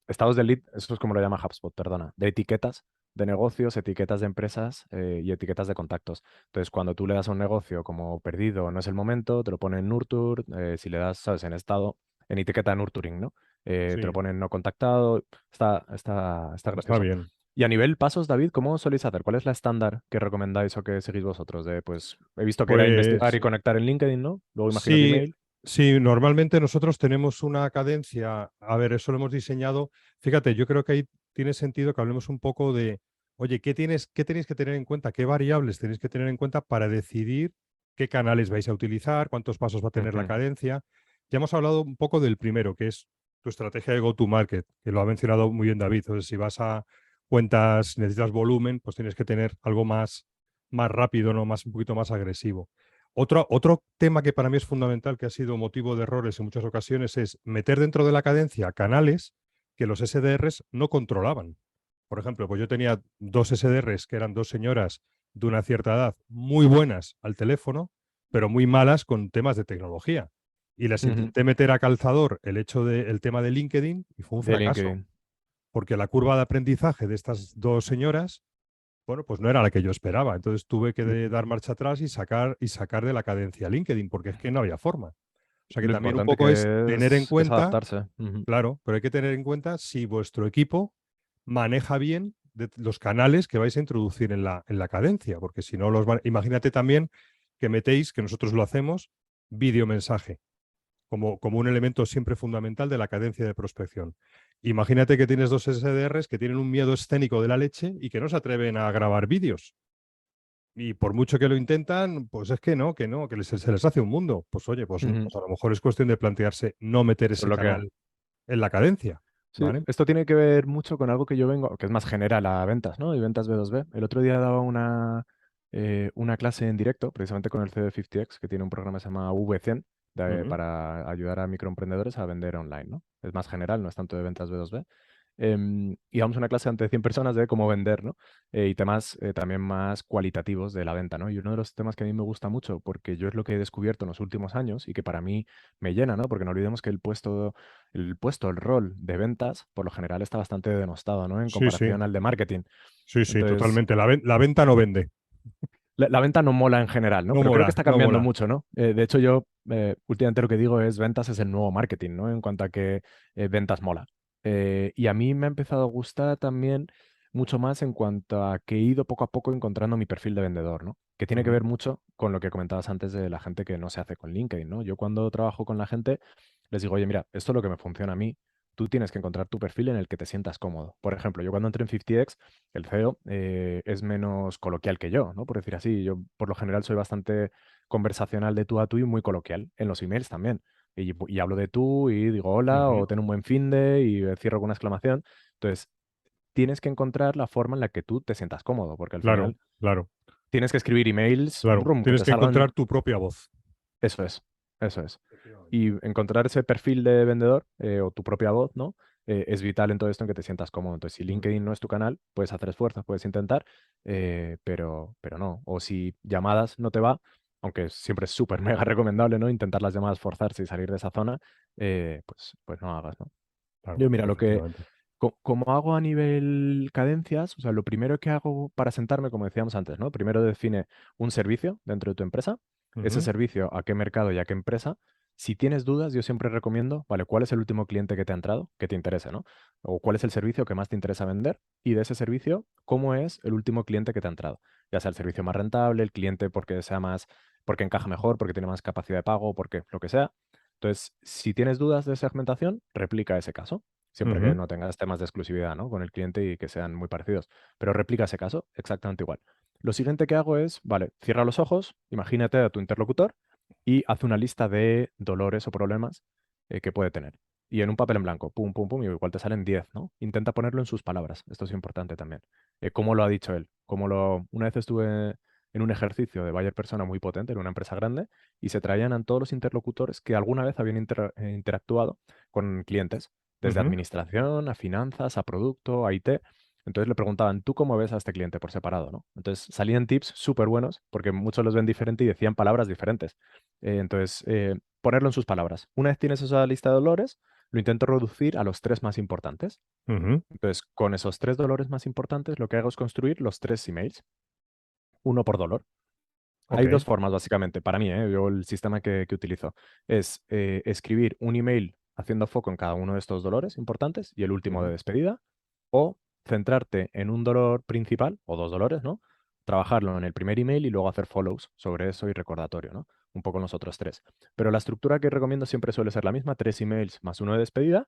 Estados del lead, eso es como lo llama HubSpot, perdona, de etiquetas de negocios, etiquetas de empresas y etiquetas de contactos. Entonces, cuando tú le das a un negocio como perdido, no es el momento, te lo pone en nurture, si le das, sabes, en estado, en etiqueta nurturing, ¿no? Te lo Sí, pone en no contactado, está está gracioso. bien. Y a nivel pasos, David, ¿cómo soléis hacer? ¿Cuál es la estándar que recomendáis o que seguís vosotros? Pues he visto que era investigar Pues y conectar en LinkedIn, ¿no? Luego imagino que sí, email. sí, normalmente nosotros tenemos una cadencia, a ver, eso lo hemos diseñado, fíjate, yo creo que hay tiene sentido que hablemos un poco de, oye, qué tenéis que tener en cuenta? ¿Qué variables tenéis que tener en cuenta para decidir qué canales vais a utilizar, cuántos pasos va a tener la Ujú, cadencia? Ya hemos hablado un poco del primero, que es tu estrategia de go-to-market, que lo ha mencionado muy bien David. Entonces, si vas a cuentas, necesitas volumen, pues tienes que tener algo más rápido, ¿no? Un poquito más agresivo. Otro tema que para mí es fundamental, que ha sido motivo de errores en muchas ocasiones, es meter dentro de la cadencia canales que los SDRs no controlaban. Por ejemplo, pues yo tenía dos SDRs que eran dos señoras de una cierta edad muy buenas al teléfono, pero muy malas con temas de tecnología. Y les ujú. intenté meter a calzador el tema de LinkedIn y fue un De fracaso, LinkedIn. porque la curva de aprendizaje de estas dos señoras, bueno, pues no era la que yo esperaba. Entonces tuve que Lo, dar marcha atrás y sacar de la cadencia LinkedIn, porque es que no había forma. O sea que lo también un importante poco es que tener en es cuenta, adaptarse. Ujú, claro, pero hay que tener en cuenta si vuestro equipo maneja bien los canales que vais a introducir en la cadencia, porque si no imagínate también que metéis, que nosotros lo hacemos, videomensaje como un elemento siempre fundamental de la cadencia de prospección. Imagínate que tienes dos SDRs que tienen un miedo escénico de la leche y que no se atreven a grabar vídeos. Y por mucho que lo intentan, pues es que se les hace un mundo. Pues oye, pues, ujú. pues a lo mejor es cuestión de plantearse no meter ese Solo que canal en la cadencia, sí, ¿vale? esto tiene que ver mucho con algo que yo vengo, que es más general a ventas, ¿no? Y ventas B2B. El otro día daba una clase en directo, precisamente con el CD50X, que tiene un programa que se llama V100, Ujú. para ayudar a microemprendedores a vender online, ¿no? Es más general, no es tanto de ventas B2B. Y damos una clase ante 100 personas de cómo vender, ¿no? Y temas también más cualitativos de la venta, ¿no? Y uno de los temas que a mí me gusta mucho, porque yo es lo que he descubierto en los últimos años y que para mí me llena, ¿no? Porque no olvidemos que el rol de ventas, por lo general está bastante denostado, ¿no? En Sí, sí, comparación al de marketing. sí, sí, Entonces, totalmente. La venta no vende, la venta no mola en general, ¿no? no Pero creo que mola, está no cambiando mola. mucho, ¿no? De hecho, yo últimamente lo que digo es ventas es el nuevo marketing, ¿no? En cuanto a que ventas mola. Y a mí me ha empezado a gustar también mucho más en cuanto a que he ido poco a poco encontrando mi perfil de vendedor, ¿no? Que tiene que Ujú. ver mucho con lo que comentabas antes de la gente que no se hace con LinkedIn, ¿no? Yo cuando trabajo con la gente les digo, oye, mira, esto es lo que me funciona a mí. Tú tienes que encontrar tu perfil en el que te sientas cómodo. Por ejemplo, yo cuando entré en 50X, el CEO es menos coloquial que yo, ¿no? Por decir así, yo por lo general soy bastante conversacional de tú a tú y muy coloquial, en los emails también. Y hablo de tú y digo hola Ujú. o ten un buen fin de y cierro con una exclamación. Entonces, tienes que encontrar la forma en la que tú te sientas cómodo, porque al Claro, final claro, tienes que escribir emails, claro. brum, que Tienes te que salgan. encontrar tu propia voz. Eso es, eso es. Efectivamente. Y encontrar ese perfil de vendedor o tu propia voz, ¿no? Es vital en todo esto en que te sientas cómodo. Entonces, si Ujú. LinkedIn no es tu canal, puedes hacer esfuerzos, puedes intentar, pero no. O si llamadas no te va, aunque siempre es súper mega recomendable, ¿no? Intentar las llamadas, forzarse y salir de esa zona, pues no hagas, ¿no? Claro, Yo, mira, efectivamente. como hago a nivel cadencias, o sea, lo primero que hago para sentarme, como decíamos antes, ¿no? Primero define un servicio dentro de tu empresa, ese Ujú. servicio a qué mercado y a qué empresa. Si tienes dudas, yo siempre recomiendo, vale, ¿cuál es el último cliente que te ha entrado, que te interese, ¿no? O cuál es el servicio que más te interesa vender y de ese servicio, ¿cómo es el último cliente que te ha entrado? Ya sea el servicio más rentable, el cliente porque sea más, porque encaja mejor, porque tiene más capacidad de pago, porque lo que sea. Entonces, si tienes dudas de segmentación, replica ese caso siempre que Ujú. no tengas temas de exclusividad, ¿no? Con el cliente y que sean muy parecidos. Pero replica ese caso exactamente igual. Lo siguiente que hago es, vale, cierra los ojos, imagínate a tu interlocutor y haz una lista de dolores o problemas que puede tener. Y en un papel en blanco, pum, pum, pum, y igual te salen 10, ¿no? Intenta ponerlo en sus palabras. Esto es importante también. ¿Cómo lo ha dicho él? Una vez estuve en un ejercicio de Bayer Persona muy potente en una empresa grande y se traían a todos los interlocutores que alguna vez habían interactuado con clientes desde Ujú. administración a finanzas, a producto, a IT. Entonces le preguntaban, ¿tú cómo ves a este cliente por separado, ¿no? Entonces salían tips súper buenos porque muchos los ven diferente y decían palabras diferentes. Ponerlo en sus palabras. Una vez tienes esa lista de dolores, lo intento reducir a los tres más importantes. Ujú. Entonces, con esos tres dolores más importantes, lo que hago es construir los tres emails, uno por dolor. Hay Ok. dos formas, básicamente, para mí, ¿eh? Yo el sistema que utilizo es escribir un email haciendo foco en cada uno de estos dolores importantes y el último de Ujú. despedida, o centrarte en un dolor principal, o dos dolores, ¿no? Trabajarlo en el primer email y luego hacer follows sobre eso y recordatorio, ¿no? Un poco en los otros tres. Pero la estructura que recomiendo siempre suele ser la misma, tres emails más uno de despedida,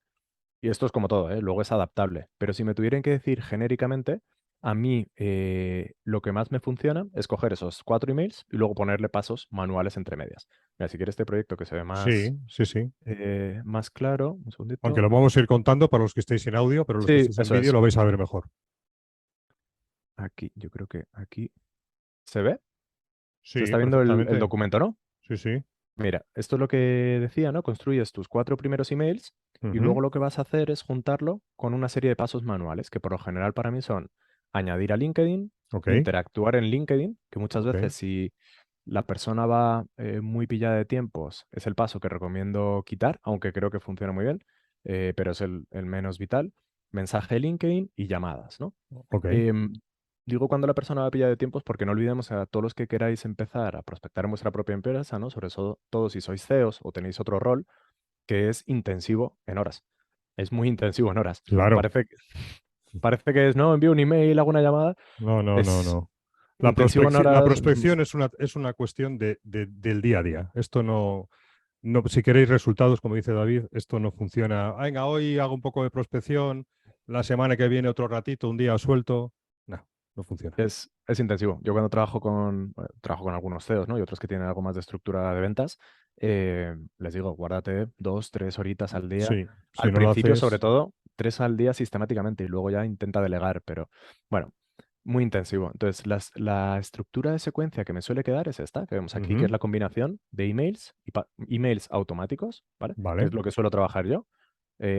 Y esto es como todo, ¿eh? Luego es adaptable. Pero si me tuvieran que decir genéricamente, a mí lo que más me funciona es coger esos 4 emails y luego ponerle pasos manuales entre medias. Mira, si quieres este proyecto que se ve Sí, sí, sí. más claro, un Aunque segundito. lo vamos a ir contando para los que estéis en audio, pero los que Sí, estéis en eso vídeo es. lo vais a ver mejor. Aquí, yo creo que aquí se ve. Se Sí, está viendo el perfectamente. documento, ¿no? Sí, sí. Mira, esto es lo que decía, ¿no? Construyes tus 4 primeros emails y Ujú. luego lo que vas a hacer es juntarlo con una serie de pasos manuales, que por lo general para mí son añadir a LinkedIn, Ok, interactuar en LinkedIn, que muchas ok. veces si la persona va muy pillada de tiempos, es el paso que recomiendo quitar, aunque creo que funciona muy bien, pero es el menos vital. Mensaje de LinkedIn y llamadas, ¿no? Ok, Em, Digo cuando la persona va pillada de tiempos porque no olvidemos a todos los que queráis empezar a prospectar en vuestra propia empresa, ¿no? Sobre todo si sois CEOs o tenéis otro rol, que es intensivo en horas. Es muy intensivo en horas. claro. Parece, parece que es, no, envío un email, hago una llamada. No, no, no, Es no. intensivo en La horas. prospección es una cuestión del día a día. Esto no, no, si queréis resultados, como dice David, esto no funciona. Venga, hoy hago un poco de prospección, la semana que viene otro ratito, un día suelto. No, no funciona. Es intensivo. Yo cuando trabajo con algunos CEOs, ¿no? Y otros que tienen algo más de estructura de ventas, les digo, guárdate 2, 3 horitas al día. Sí, si Al no lo principio, sobre haces, todo, 3 al día sistemáticamente y luego ya intenta delegar, pero bueno, muy intensivo. Entonces, la estructura de secuencia que me suele quedar es esta, que vemos aquí, que es ujú, la combinación de emails y emails automáticos, ¿vale? Que vale, es lo que suelo trabajar yo.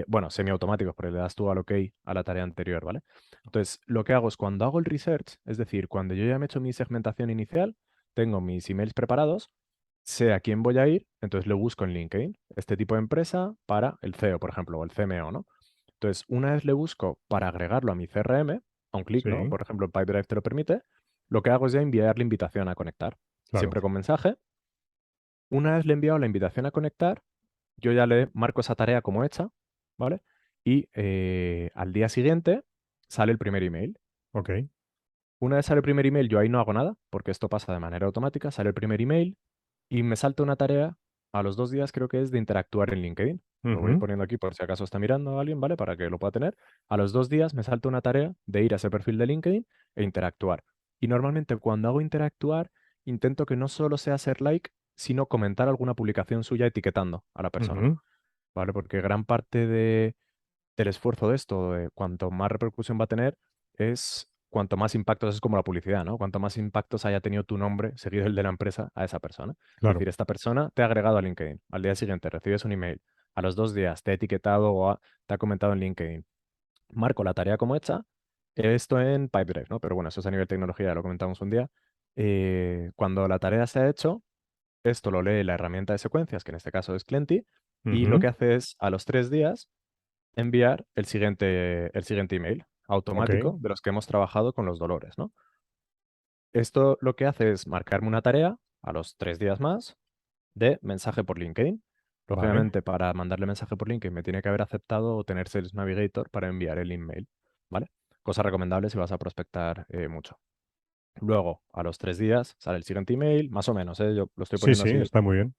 Bueno, semiautomáticos, porque le das tú al OK a la tarea anterior, ¿vale? Entonces, lo que hago es cuando hago el research, es decir, cuando yo ya me he hecho mi segmentación inicial, tengo mis emails preparados, sé a quién voy a ir, entonces lo busco en LinkedIn, este tipo de empresa para el CEO, por ejemplo, o el CMO, ¿no? Entonces, una vez le busco para agregarlo a mi CRM, a un clic, ¿no? sí, Por ejemplo, el Pipedrive te lo permite, lo que hago es ya enviar la invitación a conectar, claro, siempre con mensaje. Una vez le he enviado la invitación a conectar, yo ya le marco esa tarea como hecha, ¿vale? Y al día siguiente sale el primer email. ok, Una vez sale el primer email, yo ahí no hago nada, porque esto pasa de manera automática, sale el primer email y me salta una tarea a los 2 días, creo que es de interactuar en LinkedIn. Lo voy a ir ujú, poniendo aquí por si acaso está mirando a alguien, ¿vale? Para que lo pueda tener. A los 2 días me salta una tarea de ir a ese perfil de LinkedIn e interactuar. Y normalmente cuando hago interactuar, intento que no solo sea hacer like, sino comentar alguna publicación suya etiquetando a la persona, ujú, ¿vale? Porque gran parte del esfuerzo de esto, de cuanto más repercusión va a tener, es cuanto más impactos, es como la publicidad, ¿no? Cuanto más impactos haya tenido tu nombre, seguido el de la empresa, a esa persona. Es claro, decir, esta persona te ha agregado a LinkedIn. Al día siguiente recibes un email. A los 2 días te ha etiquetado o te ha comentado en LinkedIn. Marco la tarea como hecha. Esto en Pipedrive, ¿no? Pero bueno, eso es a nivel tecnología, ya lo comentamos un día. Cuando la tarea se ha hecho, esto lo lee la herramienta de secuencias, que en este caso es Clenty, y lo ujú, que hace es, a los 3 días, enviar el siguiente email ok, automático de los que hemos trabajado con los dolores, ¿no? Esto lo que hace es marcarme una tarea a los 3 días más de mensaje por LinkedIn. vale, Lógicamente, para mandarle mensaje por LinkedIn me tiene que haber aceptado o tener Sales Navigator para enviar el email, ¿vale? Cosa recomendable si vas a prospectar mucho. Luego, a los 3 días, sale el siguiente email, más o menos, ¿eh? Yo lo estoy sí, poniendo sí, así. está muy bien.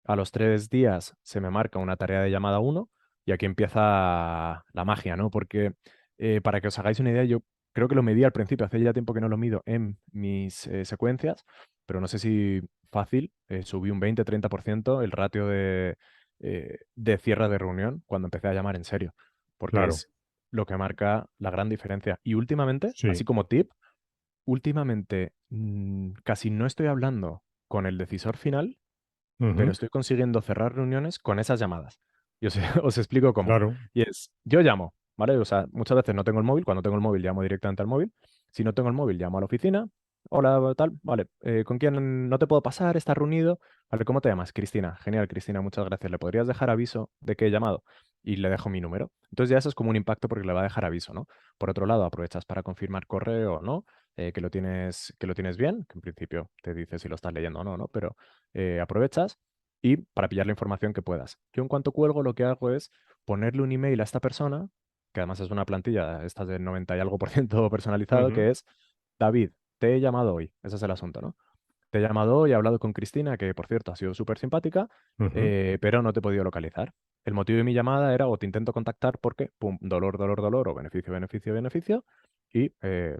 A los 3 días se me marca una tarea de llamada uno y aquí empieza la magia, ¿no? Porque para que os hagáis una idea, yo creo que lo medí al principio, hace ya tiempo que no lo mido en mis secuencias, pero no sé si fácil, subí un 20-30% el ratio de cierre de reunión cuando empecé a llamar en serio, porque Claro, es lo que marca la gran diferencia. Y últimamente, sí, así como tip, últimamente casi no estoy hablando con el decisor final, pero ujú, estoy consiguiendo cerrar reuniones con esas llamadas. Y os, os explico cómo. claro, Y es, yo llamo, ¿vale? O sea, muchas veces no tengo el móvil, cuando tengo el móvil llamo directamente al móvil. Si no tengo el móvil, llamo a la oficina. Hola, tal, vale, ¿con quién no te puedo pasar? ¿Estás reunido? Vale, ¿cómo te llamas? Cristina. Genial, Cristina, muchas gracias. ¿Le podrías dejar aviso de que he llamado? Y le dejo mi número. Entonces ya eso es como un impacto porque le va a dejar aviso, ¿no? Por otro lado, aprovechas para confirmar correo o no, que lo tienes bien, que en principio te dice si lo estás leyendo o no, ¿no? Pero aprovechas y para pillar la información que puedas. Yo en cuanto cuelgo lo que hago es ponerle un email a esta persona, que además es una plantilla, esta es del 90 y algo por ciento personalizado, ujú, que es, David, te he llamado hoy. Ese es el asunto, ¿no? Te he llamado hoy, he hablado con Cristina, que por cierto ha sido súper simpática, ujú, pero no te he podido localizar. el motivo de mi llamada era o te intento contactar porque, pum, dolor, dolor, dolor, o beneficio, beneficio, beneficio, y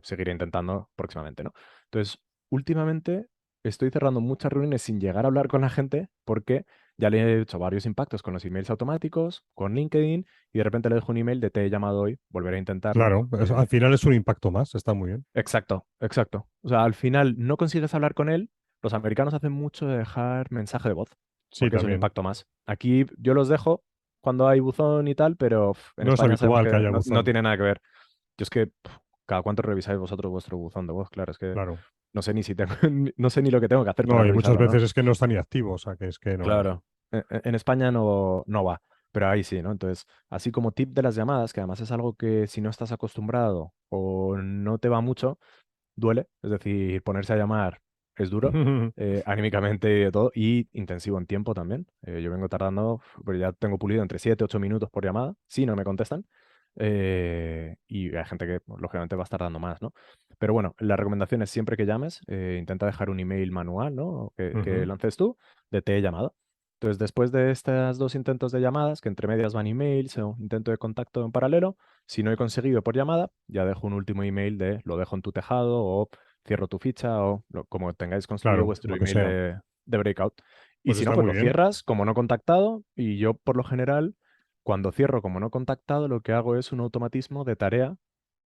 seguiré intentando próximamente, ¿no? Entonces, últimamente estoy cerrando muchas reuniones sin llegar a hablar con la gente porque ya le he hecho varios impactos con los emails automáticos, con LinkedIn, y de repente le dejo un email de te he llamado hoy, volveré a intentarlo. Claro, al final es un impacto más, está muy bien. Exacto, exacto. O sea, al final no consigues hablar con él. Los americanos hacen mucho de dejar mensaje de voz, Sí, porque es un también. impacto más. Aquí yo los dejo cuando hay buzón y tal, pero en No es España sabemos habitual que que haya no buzón, tiene nada que ver. Yo es que cada cuánto revisáis vosotros vuestro buzón de voz, claro, es que claro. no sé ni si tengo, no sé ni lo que tengo que hacer para No, y muchas revisarlo, ¿no? veces es que no está ni activo, o sea, que es que no. Claro. En España no va, pero ahí sí, ¿no? Entonces, así como tip de las llamadas, que además es algo que si no estás acostumbrado o no te va mucho, duele, es decir, ponerse a llamar es duro, anímicamente y de todo, y intensivo en tiempo también. Yo vengo tardando, pero ya tengo pulido entre 7 8 minutos por llamada, si no me contestan, y hay gente que pues, lógicamente va a estar dando más, ¿no? Pero bueno, la recomendación es siempre que llames, intenta dejar un email manual, ¿no? Que Ujú. lances tú, de te he llamado. Entonces, después de estos dos intentos de llamadas, que entre medias van emails o intento de contacto en paralelo, si no he conseguido por llamada, ya dejo un último email de lo dejo en tu tejado o cierro tu ficha o como tengáis construido Claro, vuestro lo que email sea. de breakout. Y Pues si no, está pues muy lo bien. cierras como no contactado y yo por lo general, cuando cierro como no contactado, lo que hago es un automatismo de tarea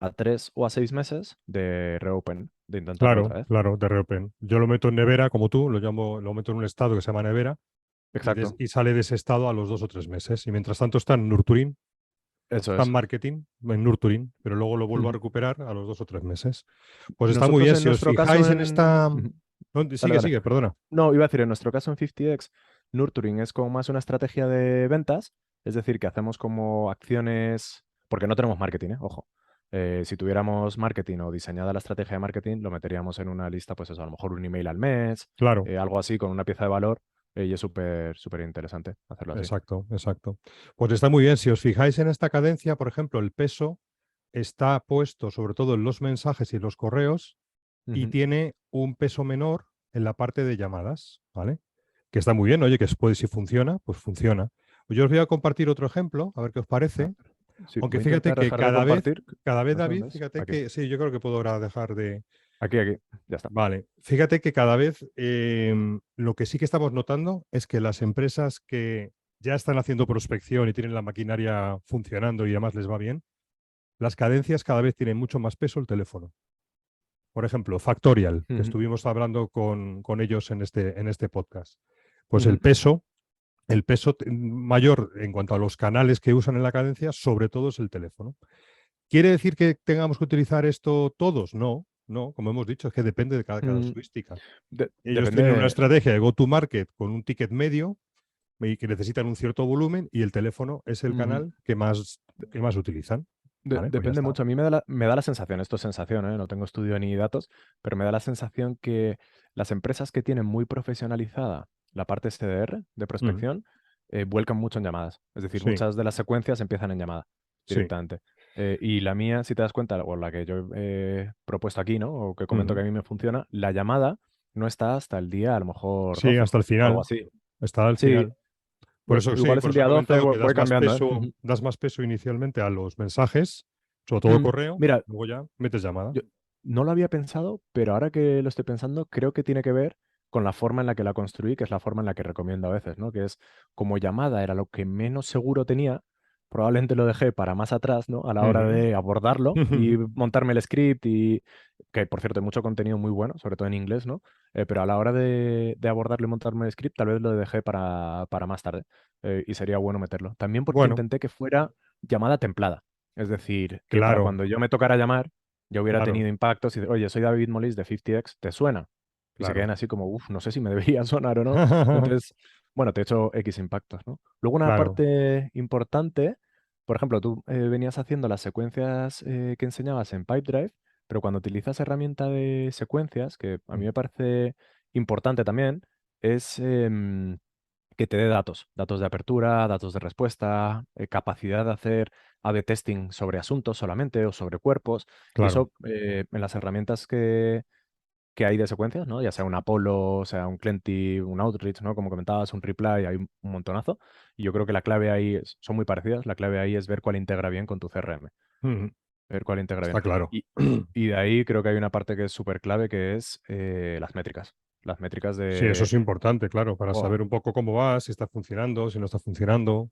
a 3 o a 6 meses de reopen, de intentarlo Claro, otra vez. claro, de repente. Yo lo meto en nevera, como tú, lo llamo, lo meto en un estado que se llama nevera Exacto, y sale de ese estado a los 2 o 3 meses. Y mientras tanto está en Nurturing, eso está en es. marketing, en Nurturing, pero luego lo vuelvo a Ujú. recuperar a los 2 o 3 meses. Pues está muy Nosotros bien. en Si os nuestro caso fijáis en en... esta. Ujú. No, Dale, sigue, dale. sigue, perdona. No, iba a decir, en nuestro caso en 50x, nurturing es como más una estrategia de ventas, es decir, que hacemos como acciones, porque no tenemos marketing, ¿eh? Ojo. Si tuviéramos marketing o diseñada la estrategia de marketing, lo meteríamos en una lista, pues eso, a lo mejor un email al mes, Claro, algo así con una pieza de valor, y es súper, súper interesante hacerlo así. exacto, exacto. Pues está muy bien. Si os fijáis en esta cadencia, por ejemplo, el peso está puesto sobre todo en los mensajes y los correos y Ujú. tiene un peso menor en la parte de llamadas, ¿vale? Que está muy bien, oye, que puede, si funciona, pues funciona. Yo os voy a compartir otro ejemplo, a ver qué os A parece. ver, sí, Aunque voy a fíjate intentar que dejar de compartir. cada vez, No sé David, dónde es. fíjate Aquí, que, sí, yo creo que puedo ahora dejar de. aquí, ya está. Vale, fíjate que cada vez lo que sí que estamos notando es que las empresas que ya están haciendo prospección y tienen la maquinaria funcionando y además les va bien, las cadencias cada vez tienen mucho más peso el teléfono. Por ejemplo, Factorial, que Ujú, estuvimos hablando con ellos en este podcast. Pues ujú. el peso mayor en cuanto a los canales que usan en la cadencia, sobre todo es el teléfono. ¿Quiere decir que tengamos que utilizar esto todos? No, no, como hemos dicho, es que depende de cada Mm, casuística. Ellos tienen una depende. estrategia de go-to-market con un ticket medio y que necesitan un cierto volumen y el teléfono es el Ujú. canal que más utilizan. ¿Vale? Pues ya Depende está. mucho. A mí me da la sensación, esto es sensación, ¿eh? No tengo estudio ni datos, pero me da la sensación que las empresas que tienen muy profesionalizada la parte SDR de Mm, prospección vuelcan mucho en llamadas. Es decir, sí, muchas de las secuencias empiezan en llamada sí. directamente. Y la mía, si te das cuenta, o la que yo he propuesto aquí, ¿no? O que comento Mm, que a mí me funciona, la llamada no está hasta el día a lo mejor sí, 12 hasta el o algo final. así. Está al Sí, final. Por eso sí, igual es por el eso he día 12, comentado que voy das más cambiando, ¿eh? peso, das más peso inicialmente a los mensajes, sobre todo correo, Mira, luego ya metes llamada. yo no lo había pensado, pero ahora que lo estoy pensando, creo que tiene que ver con la forma en la que la construí, que es la forma en la que recomiendo a veces, ¿no? Que es como llamada era lo que menos seguro tenía, probablemente lo dejé para más atrás, ¿no? A la hora Ujú. de abordarlo y montarme el script y que, por cierto, hay mucho contenido muy bueno, sobre todo en inglés, ¿no? Pero a la hora de abordarlo y montarme el script, tal vez lo dejé para más tarde y sería bueno meterlo. También porque Bueno, intenté que fuera llamada templada, es decir, que para claro, cuando yo me tocara llamar ya hubiera claro, tenido impactos y de, oye, soy David Molís de 50X, ¿te suena? Y se claro. quedan así como, uff, no sé si me debería sonar o no. Entonces, bueno, te he hecho X impactos, ¿no? Luego una Claro. parte importante, por ejemplo, tú venías haciendo las secuencias que enseñabas en Pipedrive, pero cuando utilizas herramienta de secuencias, que a mí Mm, me parece importante también, es que te dé datos, datos de apertura, datos de respuesta, capacidad de hacer A/B testing sobre asuntos solamente o sobre cuerpos. Y claro. eso en las herramientas que hay de secuencias, ¿no? Ya sea un Apollo, sea un Plenty, un Outreach, ¿no? Como comentabas, un Reply, hay un montonazo. Y yo creo que la clave ahí son muy parecidas. La clave ahí es ver cuál integra bien con tu CRM. Ujú. Ver cuál integra bien. Está claro. Y de ahí creo que hay una parte que es súper clave, que es las métricas. Las métricas Sí, eso de... es importante, claro, para oh, saber un poco cómo va, si está funcionando, si no está funcionando.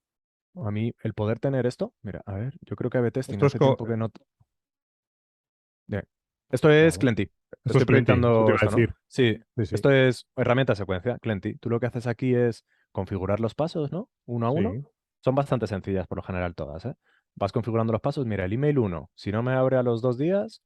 a mí, el poder tener esto, mira, a ver, yo creo que A/B testing Esto es hace tiempo que no... Bien. Esto es vale. Clenty. Esto es Estoy Plenty, eso te proyectando iba a esto, ¿no? decir. Sí, Sí, sí, esto es herramienta de secuencia, Clenty. Tú lo que haces aquí es configurar los pasos, ¿no? Uno a uno. sí. Son bastante sencillas por lo general todas, ¿eh? Vas configurando los pasos. Mira, el email uno, si no me abre a los 2 días,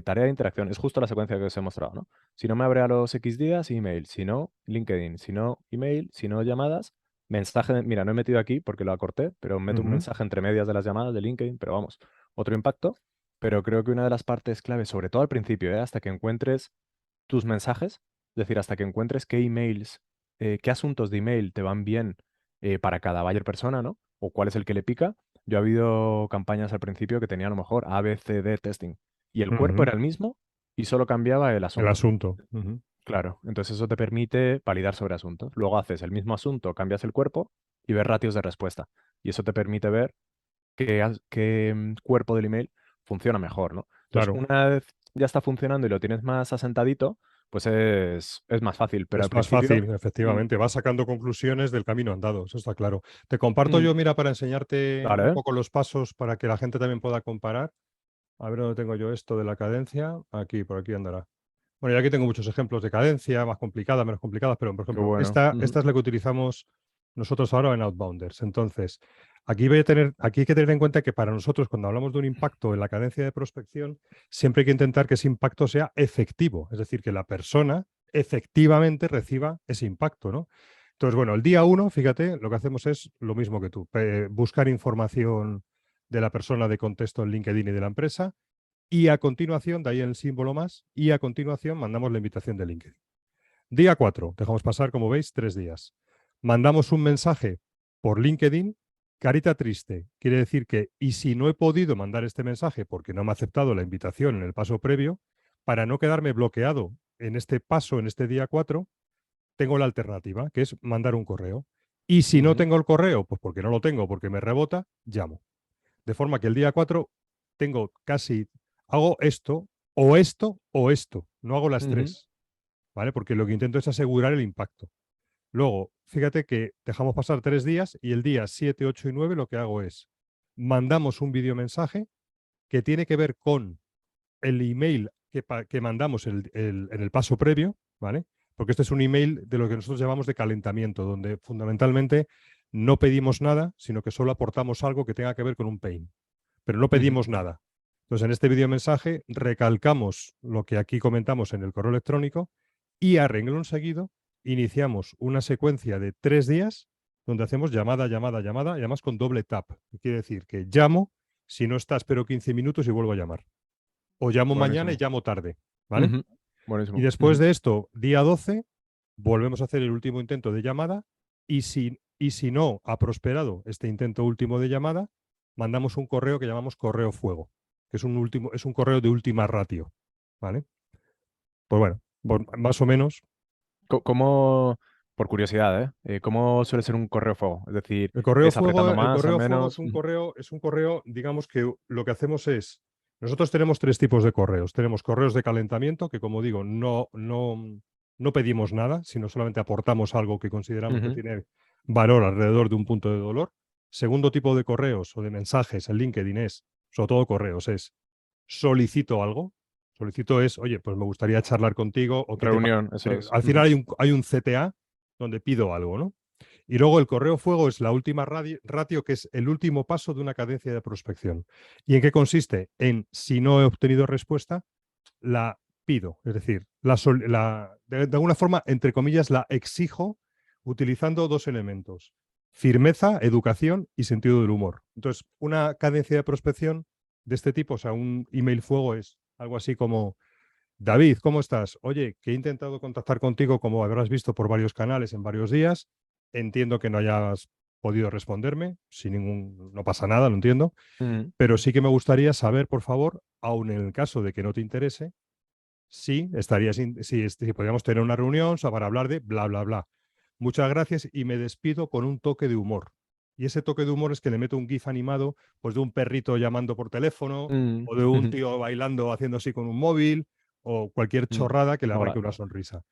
tarea de interacción. Es justo la secuencia que os he mostrado, ¿no? Si no me abre a los X días, email. Si no, LinkedIn. Si no, email. Si no, llamadas. Mensaje, mira, no he metido aquí porque lo acorté, pero meto un Ujú. mensaje entre medias de las llamadas de LinkedIn, pero vamos, otro impacto. Pero creo que una de las partes claves, sobre todo al principio, hasta que encuentres tus mensajes, es decir, hasta que encuentres qué emails, qué asuntos de email te van bien para cada buyer persona, ¿no? O cuál es el que le pica. Yo he habido campañas al principio que tenían a lo mejor A, B, C, D testing y el cuerpo Ujú. era el mismo y solo cambiaba el El asunto. asunto. Ujú. Claro, entonces eso te permite validar sobre asuntos. Luego haces el mismo asunto, cambias el cuerpo y ves ratios de respuesta. Y eso te permite ver qué cuerpo del email funciona mejor, ¿no? Entonces, Claro. una vez ya está funcionando y lo tienes más asentadito, pues es más fácil, pero al Es más principio... fácil, mm, efectivamente. Vas sacando conclusiones del camino andado, eso está claro. Te comparto mm, yo, mira, para enseñarte un Vale, ¿eh? poco los pasos para que la gente también pueda comparar. A ver dónde tengo yo esto de la cadencia. Aquí, por aquí andará. Bueno, y aquí tengo muchos ejemplos de cadencia, más complicadas, menos complicadas, pero por Qué ejemplo, bueno. esta es la que utilizamos nosotros ahora en Outbounders. Entonces, aquí hay que tener en cuenta que para nosotros, cuando hablamos de un impacto en la cadencia de prospección, siempre hay que intentar que ese impacto sea efectivo, es decir, que la persona efectivamente reciba ese impacto, ¿no? Entonces, bueno, el día uno, fíjate, lo que hacemos es lo mismo que tú, buscar información de la persona de contexto en LinkedIn y de la empresa, y a continuación, de ahí el símbolo más, y a continuación mandamos la invitación de LinkedIn. Día 4, dejamos pasar, como veis, 3 días. Mandamos un mensaje por LinkedIn, carita triste. Quiere decir que, y si no he podido mandar este mensaje porque no me ha aceptado la invitación en el paso previo, para no quedarme bloqueado en este paso, en este día 4, tengo la alternativa, que es mandar un correo. Y si no Ujú, tengo el correo, pues porque no lo tengo, porque me rebota, llamo. De forma que el día 4 tengo casi, hago esto, o esto, o esto. No hago las ujú, tres, ¿vale? Porque lo que intento es asegurar el impacto. Luego, fíjate que dejamos pasar 3 días y el día 7, 8 y 9 lo que hago es, mandamos un video mensaje que tiene que ver con el email que mandamos en el paso previo, ¿vale? Porque este es un email de lo que nosotros llamamos de calentamiento, donde fundamentalmente no pedimos nada, sino que solo aportamos algo que tenga que ver con un pain, pero no ujú. pedimos nada. Entonces, en este video mensaje recalcamos lo que aquí comentamos en el correo electrónico y a renglón seguido iniciamos una secuencia de 3 días donde hacemos llamada, llamada, llamada, y además con doble tap. Que quiere decir que llamo, si no está, espero 15 minutos y vuelvo a llamar. O llamo mañana y Buenísimo. llamo tarde, ¿vale? Ujú, Y buenísimo. después Ujú. de esto, día 12 volvemos a hacer el último intento de llamada y si no ha prosperado este intento último de llamada, mandamos un correo que llamamos correo fuego, que es un correo de última ratio, ¿vale? Pues bueno, más o menos. ¿Cómo, por curiosidad, cómo suele ser un correo fuego? Es decir, ¿es apretando El más o correo fuego menos? es un correo, digamos que lo que hacemos es, nosotros tenemos tres tipos de correos. Tenemos correos de calentamiento, que como digo, no pedimos nada, sino solamente aportamos algo que consideramos que Ujú, tiene valor alrededor de un punto de dolor. Segundo tipo de correos o de mensajes en LinkedIn es, sobre todo correos, es solicito algo. Solicito es, oye, pues me gustaría charlar contigo o qué te parece. reunión, eso es. Al final Ujú, hay un CTA donde pido algo, ¿no? Y luego el correo fuego es la última ratio, que es el último paso de una cadencia de prospección. ¿Y en qué consiste? En, si no he obtenido respuesta, la pido. Es decir, de alguna forma, entre comillas, la exijo utilizando dos elementos. Firmeza, educación y sentido del humor. Entonces, una cadencia de prospección de este tipo, o sea, un email fuego es algo así como: David, ¿cómo estás? Oye, que he intentado contactar contigo, como habrás visto, por varios canales en varios días. Entiendo que no hayas podido responderme, no pasa nada, lo entiendo, ujú. pero sí que me gustaría saber, por favor, aun en el caso de que no te interese, sí, si podríamos tener una reunión para hablar de bla, bla, bla. Muchas gracias y me despido con un toque de humor. Y ese toque de humor es que le meto un GIF animado, pues de un perrito llamando por teléfono, Mm, o de un ujú, tío bailando haciendo así con un móvil, o cualquier mm. chorrada que le Mola. arranque una sonrisa.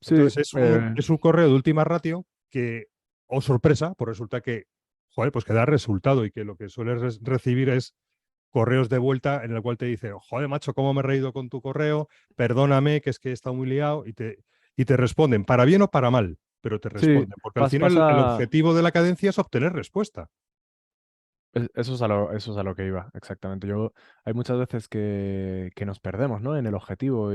Sí, Entonces es un correo de última ratio que, oh sorpresa, pues resulta que, joder, pues que da resultado y que lo que sueles recibir es correos de vuelta en el cual te dice, joder, macho, ¿cómo me he reído con tu correo? Perdóname, que es que he estado muy liado y te responden, para bien o para mal, pero te sí, responden, porque al final el pasa. objetivo de la cadencia es obtener respuesta. Eso eso es a lo que iba, exactamente. Hay muchas veces que nos perdemos, ¿no? En el objetivo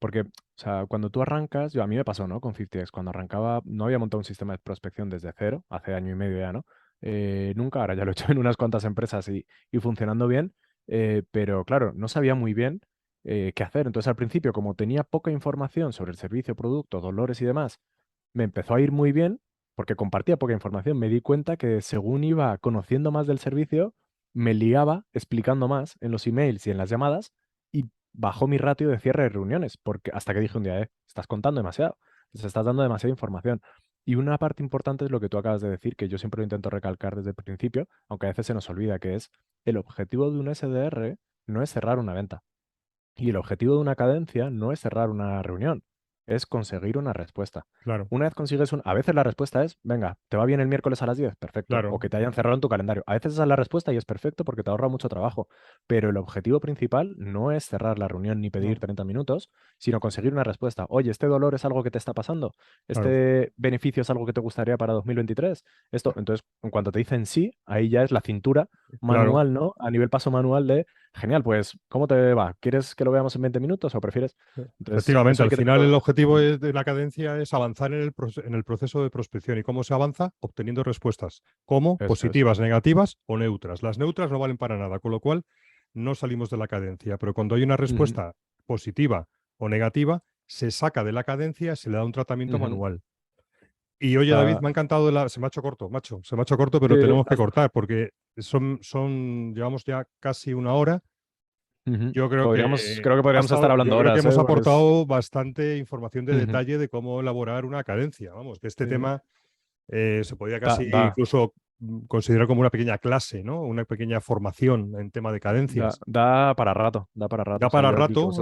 porque, o sea, cuando tú arrancas, a mí me pasó, ¿no? Con 50X, cuando arrancaba, no había montado un sistema de prospección desde cero, hace año y medio ya, ¿no? Nunca, ahora ya lo he hecho en unas cuantas empresas y funcionando bien, pero claro, no sabía muy bien qué hacer. Entonces, al principio, como tenía poca información sobre el servicio, producto, dolores y demás, me empezó a ir muy bien porque compartía poca información. Me di cuenta que según iba conociendo más del servicio, me liaba explicando más en los emails y en las llamadas y bajó mi ratio de cierre de reuniones, porque hasta que dije un día, estás contando demasiado, se estás dando demasiada información. Y una parte importante es lo que tú acabas de decir, que yo siempre lo intento recalcar desde el principio, aunque a veces se nos olvida, que es el objetivo de un SDR no es cerrar una venta. Y el objetivo de una cadencia no es cerrar una reunión, es conseguir una respuesta. Claro, Una vez consigues a veces la respuesta es, venga, ¿te va bien el miércoles a las 10? Perfecto. O claro, que te hayan cerrado en tu calendario. A veces esa es la respuesta y es perfecto porque te ahorra mucho trabajo. Pero el objetivo principal no es cerrar la reunión ni pedir no, 30 minutos, sino conseguir una respuesta. Oye, ¿este dolor es algo que te está pasando? claro, ¿Este beneficio es algo que te gustaría para 2023? Esto, entonces, en cuanto te dicen sí, ahí ya es la cintura claro. manual, ¿no? A nivel paso manual de genial, pues, ¿cómo te va? ¿Quieres que lo veamos en 20 minutos o prefieres? Entonces, Efectivamente, eso hay al que final tenerlo. el objetivo de la cadencia es avanzar en el proceso de prospección. ¿Y cómo se avanza? Obteniendo respuestas. ¿Cómo? Eso es. Positivas, negativas o neutras. Las neutras no valen para nada, con lo cual no salimos de la cadencia. Pero cuando hay una Ujú, respuesta positiva o negativa, se saca de la cadencia, se le da un tratamiento ujú. manual. Y oye, David, Está- me ha encantado Se me ha hecho corto, macho. Se me ha hecho corto, pero sí, tenemos que cortar porque llevamos ya casi una hora. ujú. Creo que Ha podríamos estar estado, yo hablando creo que horas, hemos Porque es. aportado bastante información de Ujú, detalle de cómo elaborar una cadencia. Vamos, que este sí. tema se podía Da, casi da, incluso considerar como una pequeña clase, ¿no? Una pequeña formación en tema de cadencias. da para rato, da para rato. Da O sea, para yo el que rato,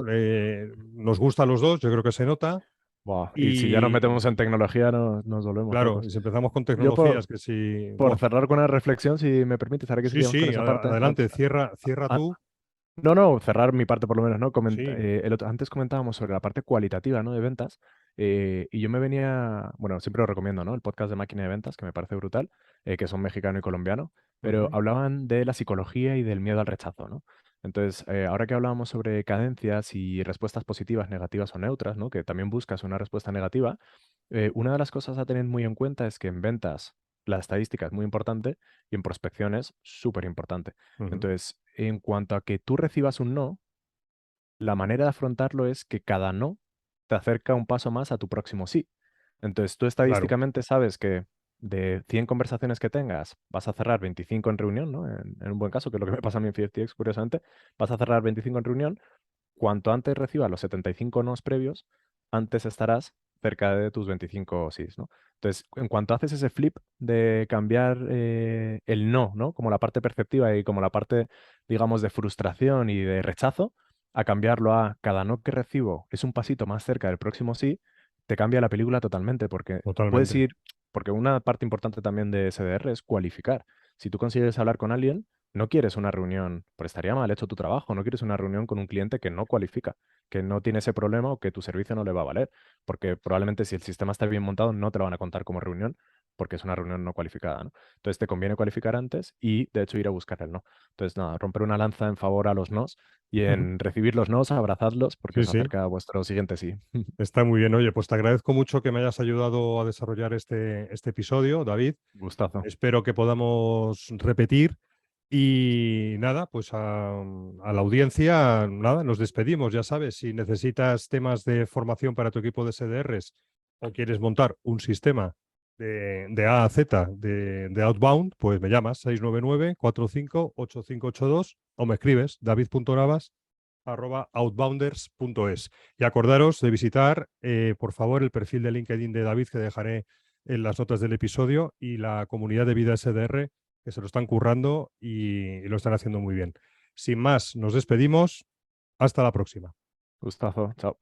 nos gusta a los dos, yo creo que se nota. Buah, y si ya nos metemos en Y tecnología, nos volvemos claro, y locos. si empezamos con Yo tecnologías, que si. por Buah, cerrar con una reflexión, si me permites, ahora que sí, seguimos con sí, esa parte. adelante, cierra A- tú. No, no, cerrar mi parte por lo menos, ¿no? Sí, Antes comentábamos sobre la parte cualitativa, ¿no? De ventas, y yo me venía, bueno, siempre lo recomiendo, ¿no? El podcast de Máquina de Ventas, que me parece brutal, que son mexicano y colombiano, pero ujú, hablaban de la psicología y del miedo al rechazo, ¿no? Entonces, ahora que hablábamos sobre cadencias y respuestas positivas, negativas o neutras, ¿no? Que también buscas una respuesta negativa, una de las cosas a tener muy en cuenta es que en ventas la estadística es muy importante y en prospección es súper importante. ujú, Entonces, en cuanto a que tú recibas un no, la manera de afrontarlo es que cada no te acerca un paso más a tu próximo sí. Entonces, tú claro, estadísticamente sabes que de 100 conversaciones que tengas, vas a cerrar 25 en reunión, ¿no? En un buen caso, que es lo que me pasa a mí en FTX, curiosamente, vas a cerrar 25 en reunión. Cuanto antes recibas los 75 nos previos, antes estarás cerca de tus 25 sís, ¿no? Entonces, en cuanto haces ese flip de cambiar el no, ¿no? Como la parte perceptiva y como la parte, digamos, de frustración y de rechazo, a cambiarlo a cada no que recibo es un pasito más cerca del próximo sí, te cambia la película totalmente, porque puedes totalmente. ir, porque una parte importante también de SDR es cualificar. Si tú consigues hablar con alguien, no quieres una reunión, pues estaría mal hecho tu trabajo, no quieres una reunión con un cliente que no cualifica, que no tiene ese problema o que tu servicio no le va a valer, porque probablemente si el sistema está bien montado no te lo van a contar como reunión, porque es una reunión no cualificada, ¿no? Entonces te conviene cualificar antes y de hecho ir a buscar el no. Entonces nada, romper una lanza en favor a los nos y Ujú, en recibir los nos, abrazadlos porque sí, os sí. acerca a vuestro siguiente sí. Está muy bien. Oye, pues te agradezco mucho que me hayas ayudado a desarrollar este episodio, David. Gustazo. Espero que podamos repetir. Y nada, pues a la audiencia, nada, nos despedimos. Ya sabes, si necesitas temas de formación para tu equipo de SDRs o quieres montar un sistema de A a Z de outbound, pues me llamas 699 45 8582 o me escribes david.navas outbounders.es. Y acordaros de visitar, por favor, el perfil de LinkedIn de David, que dejaré en las notas del episodio, y la comunidad de Vida SDR, que se lo están currando y lo están haciendo muy bien. Sin más, nos despedimos. Hasta la próxima. Gustazo, chao.